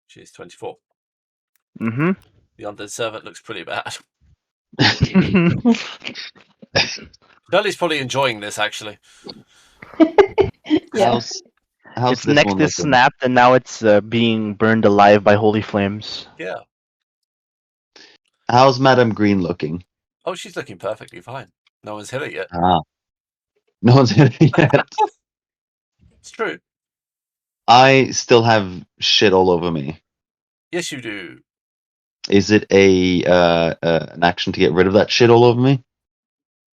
She's 24. Mm-hmm. The undead servant looks pretty bad. Shirley's probably enjoying this, actually. Yeah. How's Its this neck one is looking? snapped, and now it's being burned alive by holy flames. Yeah. How's Madame Green looking? Oh, she's looking perfectly fine. No one's hit it yet. Ah. No one's hit it yet. It's true. I still have shit all over me. Yes, you do. Is it an action to get rid of that shit all over me?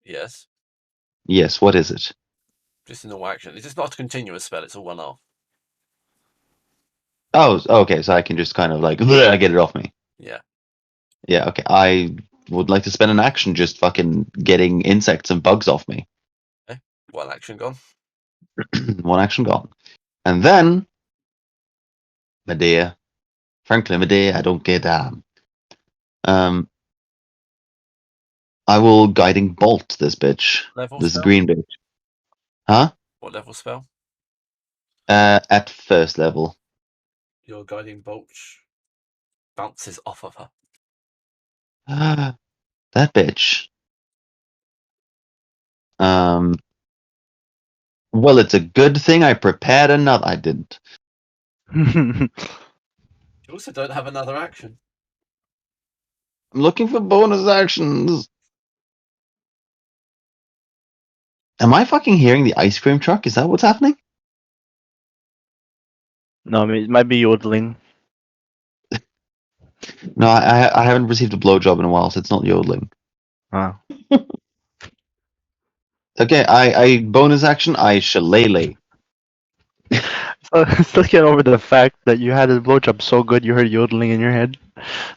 Yes. Yes, what is it? Just a normal action. It's just not a continuous spell, it's a one-off. Oh, okay, so I can just kind of like get it off me. Yeah. Yeah, okay. I would like to spend an action just fucking getting insects and bugs off me. Okay. One action gone. One action gone. And then, Medea. Frankly, Medea, I don't get I will guiding bolt this bitch. Level This spell? green bitch. Huh? What level spell? At first level. Your guiding bolt bounces off of her. That bitch. Well, it's a good thing I prepared another. I didn't. You also don't have another action. I'm looking for bonus actions. Am I fucking hearing the ice cream truck? Is that what's happening? No, I mean, it might be yodeling. No, I haven't received a blowjob in a while, so it's not yodeling. Oh. Okay, I bonus action. I shillelagh. So, still get over the fact that you had a blowjob so good you heard yodeling in your head.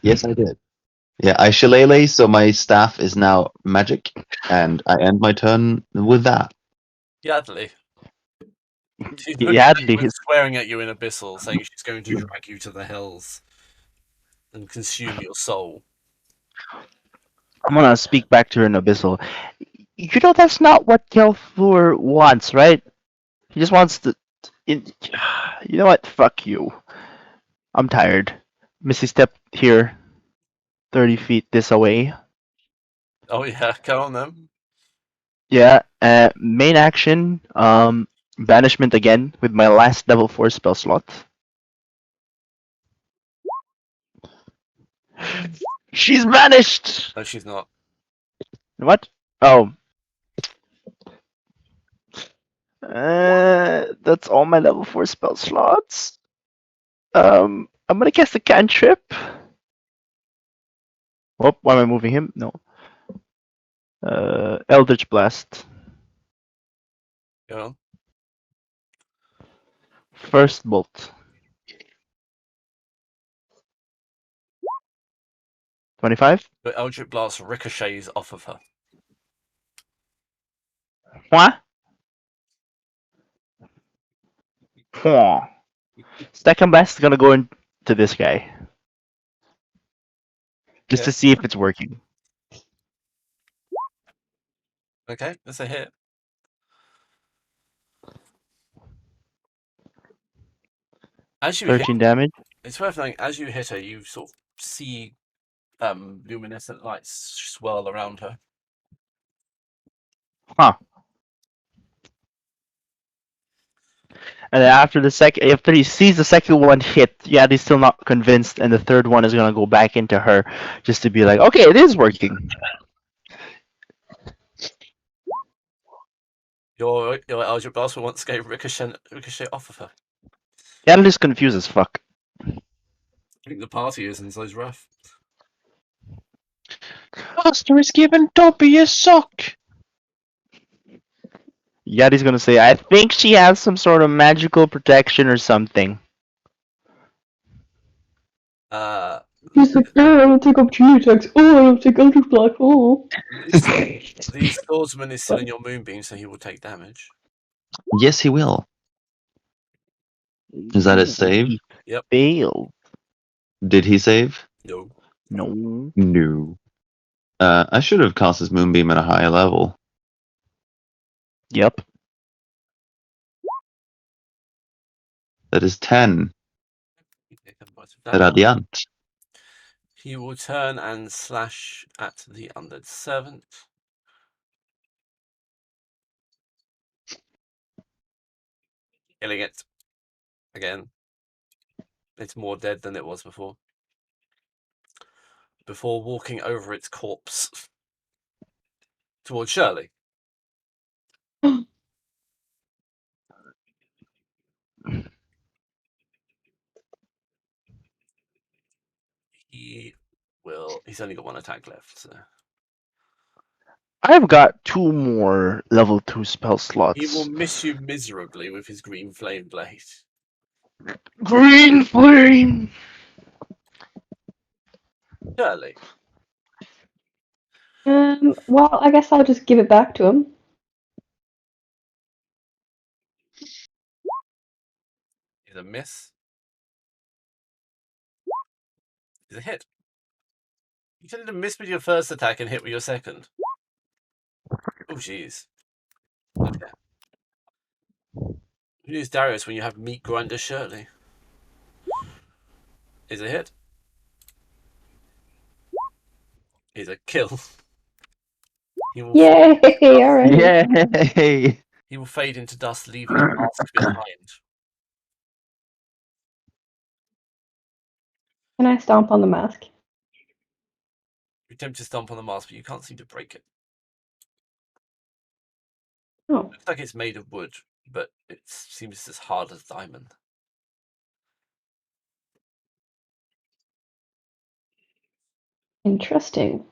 Yes, I did. Yeah, I shillelagh, so my staff is now magic, and I end my turn with that. Yadley. She's looking Yeah, at you and swearing at you in Abyssal, saying she's going to drag you to the hells and consume your soul. I'm gonna speak back to her in Abyssal. You know that's not what Kelfur wants, right? He just wants to. You know what? Fuck you. I'm tired. Missy, step here. 30 feet this away. Oh yeah, go on then. Yeah. Main action. Banishment again with my last level 4 spell slot. She's banished. No, she's not. What? Oh. That's all my level 4 spell slots. I'm gonna cast a cantrip. Oh, why am I moving him? No. Eldritch Blast. Go on. First bolt. 25? But Eldritch Blast ricochets off of her. What? Second blast is gonna go into this guy. Just Yeah. to see if it's working. Okay, that's a hit. As you hit, 13 damage. it's worth noting, as you hit her, you sort of see luminescent lights swirl around her. Huh. And then after he sees the second one hit, yeah, he's still not convinced, and the third one is gonna go back into her just to be like, okay, it is working. Your Eldritch Blast will once again ricochet off of her. Yadley's confused as fuck. I think the party is, and so's Ruff. Master is giving Dobby a sock. Yadi's gonna say, I think she has some sort of magical protection or something. He's like, oh, I don't take opportunity attacks. Oh, I don't take Eldritch Blast. Oh. The swordsman is still in your moonbeam, so he will take damage. Yes, he will. Is that his save? Yep. Failed. Did he save? No. No. No. I should have cast his moonbeam at a higher level. Yep. That is 10. That Radiant. he will turn and slash at the undead servant. Killing it. Again. It's more dead than it was before. Before walking over its corpse towards Shirley. He's only got one attack left, so I've got 2 more level 2 spell slots. he will miss you miserably with his green flame blade. Green flame. Shirley. Well, I guess I'll just give it back to him. Is a miss. Is a hit. You tended to miss with your first attack and hit with your second. Oh, jeez. Okay. You use Darius when you have meat grinder Shirley. Is a hit. Is a kill. He will Yay! Alright. Yay! he will fade into dust, leaving a mask behind. Can I stomp on the mask? You attempt to stomp on the mask, but you can't seem to break it. Oh, Looks like it's made of wood, but it seems as hard as diamond. interesting.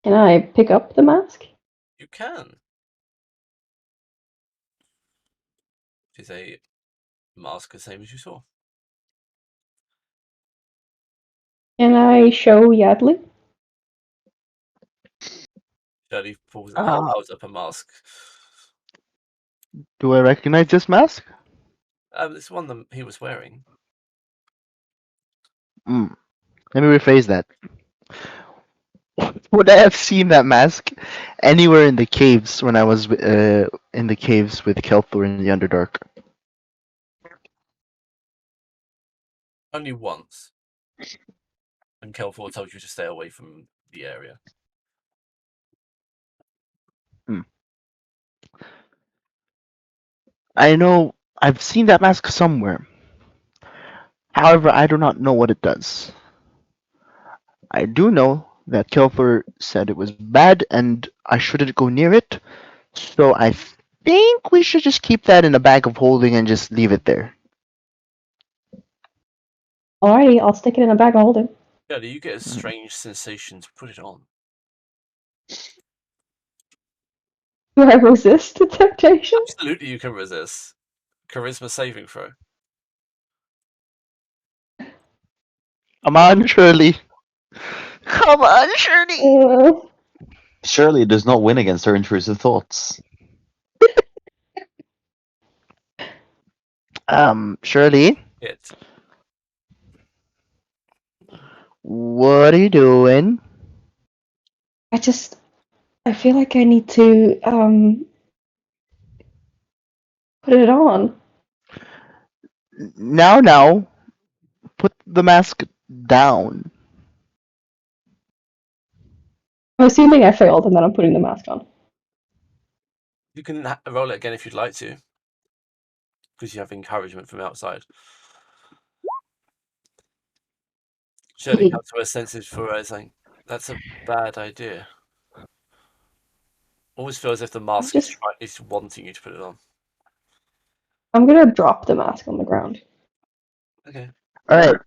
Can I pick up the mask? You can. It is a mask the same as you saw. Can I show Yadley? Shirley holds up a mask. Do I recognize this mask? It's one that he was wearing. Let me rephrase that. Would I have seen that mask anywhere in the caves when I was in the caves with Kelthor in the Underdark? Only once. And Kelfor told you to stay away from the area. I know I've seen that mask somewhere. However, I do not know what it does. I do know that Kelfer said it was bad and I shouldn't go near it. So I think we should just keep that in a bag of holding and just leave it there. Alrighty, I'll stick it in a bag of holding. Shirley, you get a strange sensation to put it on. Do I resist the temptation? Absolutely, you can resist. Charisma saving throw. Come on, Shirley. Come on, Shirley. Surely it does not win against her intrusive thoughts. Shirley, Hit. what are you doing? I feel like I need to put it on. Now, put the mask down. I'm assuming I failed and then I'm putting the mask on. You can roll it again if you'd like to, because you have encouragement from outside. Shirley comes to her senses for her saying, "That's a bad idea." Always feels as if the mask is wanting you to put it on. I'm gonna drop the mask on the ground. Okay. Alright.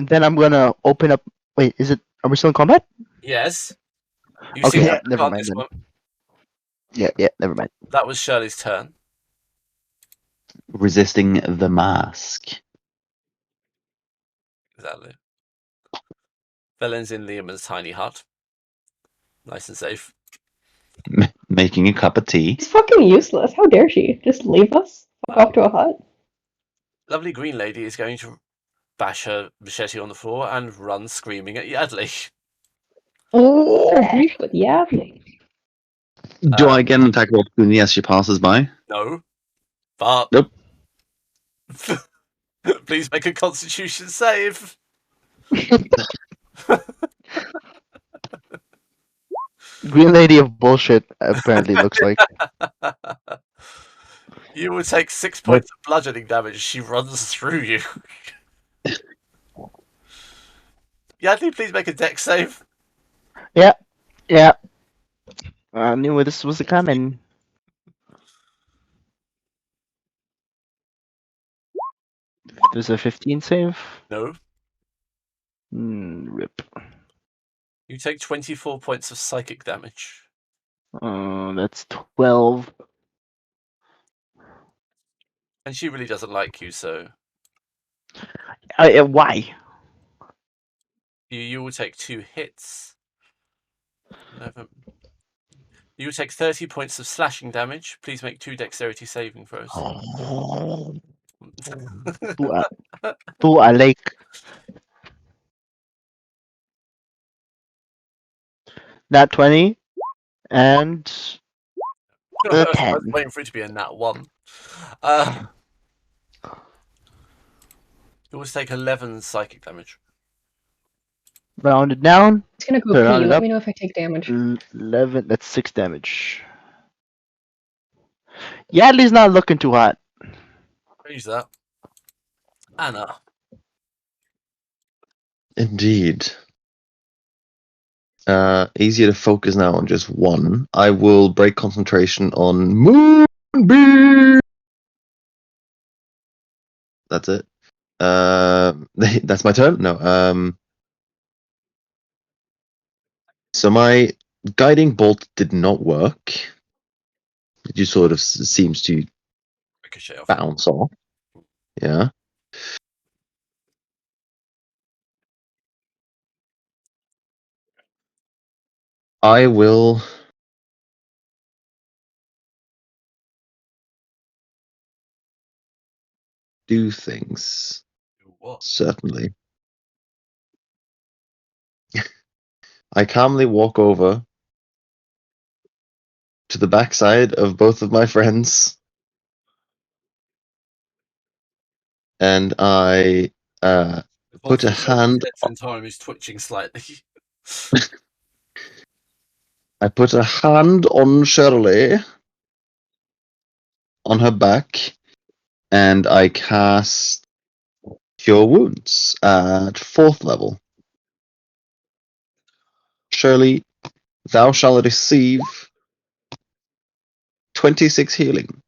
Then I'm gonna open up. Wait, is it? Are we still in combat? Yes. You Okay, see never mind this then. one. Yeah, never mind. That was Shirley's turn. Resisting the mask. Exactly. Felon's in Liam's tiny hut. Nice and safe. Making a cup of tea. She's fucking useless. How dare she? Just leave us? Fuck off to a hut? Lovely green lady is going to bash her machete on the floor and run screaming at Yadley. Oh, brief with Yavli. Do I get an attack of opportunity as she passes by? No. But Nope. please make a constitution save. Green Lady of bullshit apparently looks like. You will take 6 points of bludgeoning damage as she runs through you. Yadley, please make a dex save. Yeah. I knew this was coming. There's a 15 save. No. Rip. You take 24 points of psychic damage. That's 12. And she really doesn't like you, so Why? you will take 2 hits. 11. You will take 30 points of slashing damage. Please make 2 dexterity saving throws. To a lake. Nat 20 and I was 10. waiting for it to be a nat 1. You will take 11 psychic damage. Rounded down. It's gonna go So pee. rounded Let up. me know if I take damage. 11. That's 6 damage. Yadley's not looking too hot. Use that. Anna. Indeed. Easier to focus now on just one. I will break concentration on Moonbeam. That's it. That's my turn. No. So my guiding bolt did not work. It just sort of seems to Ricochet off. bounce off. Yeah. I will do things. Do what? Certainly. I calmly walk over to the backside of both of my friends, and I put a hand. Centaurium is twitching slightly. I put a hand on Shirley, on her back, and I cast Cure Wounds at 4th level. Shirley, thou shalt receive 26 healing.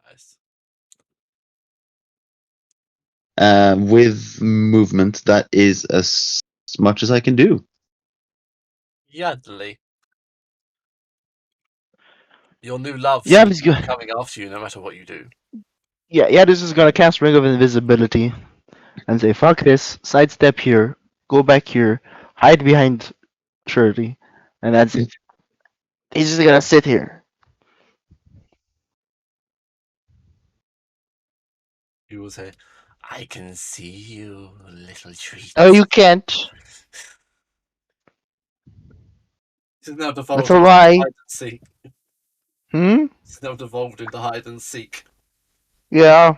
Nice. With movement, that is as much as I can do. Yadley. Your new love Yeah, seems he's to be good. coming after you no matter what you do. Yeah, this is gonna cast Ring of Invisibility and say, fuck this, sidestep here, go back here, hide behind Shirley, and that's it. He's just gonna sit here. You will say, I can see you, little treat. Oh, you can't. He's now That's devolved a into lie. hide and seek. Hmm? He's now devolved into hide and seek. Yeah,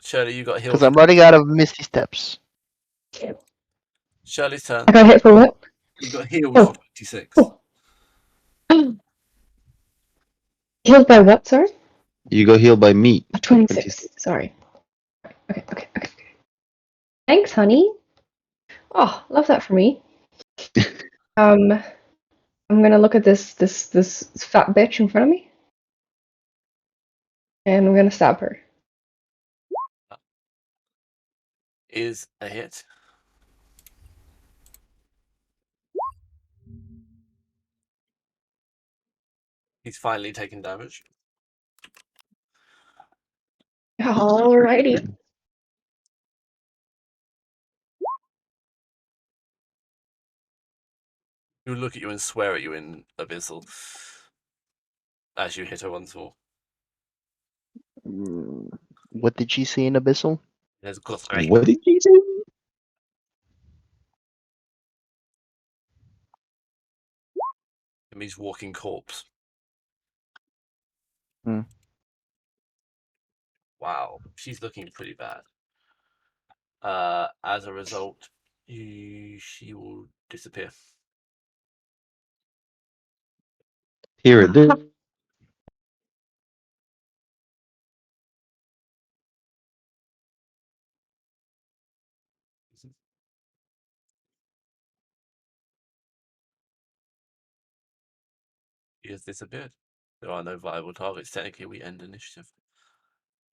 Shirley, you got healed because for I'm running out of Misty Steps. Shirley's turn. I got hit for what? You got healed for Oh. 26. Healed by what, sorry? You go healed by me. 26. Sorry. Okay. Thanks, honey. Oh, love that for me. I'm gonna look at this fat bitch in front of me, and I'm gonna stab her. Is a hit. He's finally taken damage. Alrighty. He'll look at you and swear at you in Abyssal as you hit her once more. What did she say in Abyssal? There's What did you say? It means walking corpse. Hmm. Wow, she's looking pretty bad. As a result, she will disappear. Here it is. She has disappeared. There are no viable targets. Technically, we end initiative.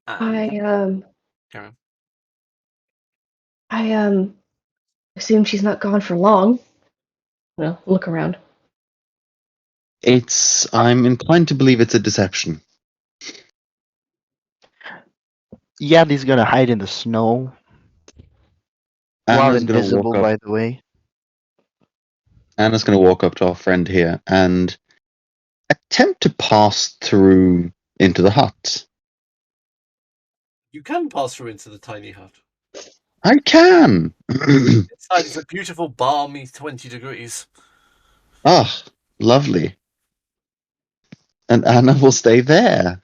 And I Karen, I assume she's not gone for long. No, look around. I'm inclined to believe it's a deception. Yeah, he's gonna hide in the snow. While Anna's gonna walk invisible, up. by the way. Anna's gonna walk up to our friend here and attempt to pass through into the hut. you can pass through into the tiny hut. I can. Inside is a beautiful, balmy 20 degrees. Ah, lovely. And Anna will stay there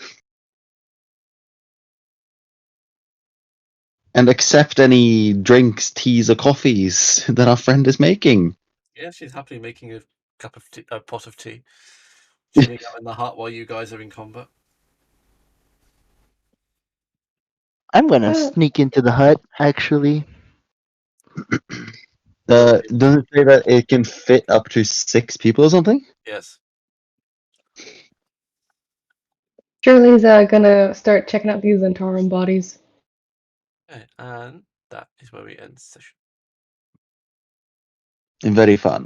and accept any drinks, teas, or coffees that our friend is making. Yeah, she's happily making a cup of tea, a pot of tea, chilling out in the hut while you guys are in combat. I'm gonna sneak into the hut, actually. Does it say that it can fit up to 6 people or something? Yes. Shirley's gonna start checking out these Zentarum bodies. Okay, and that is where we end the session. Very fun.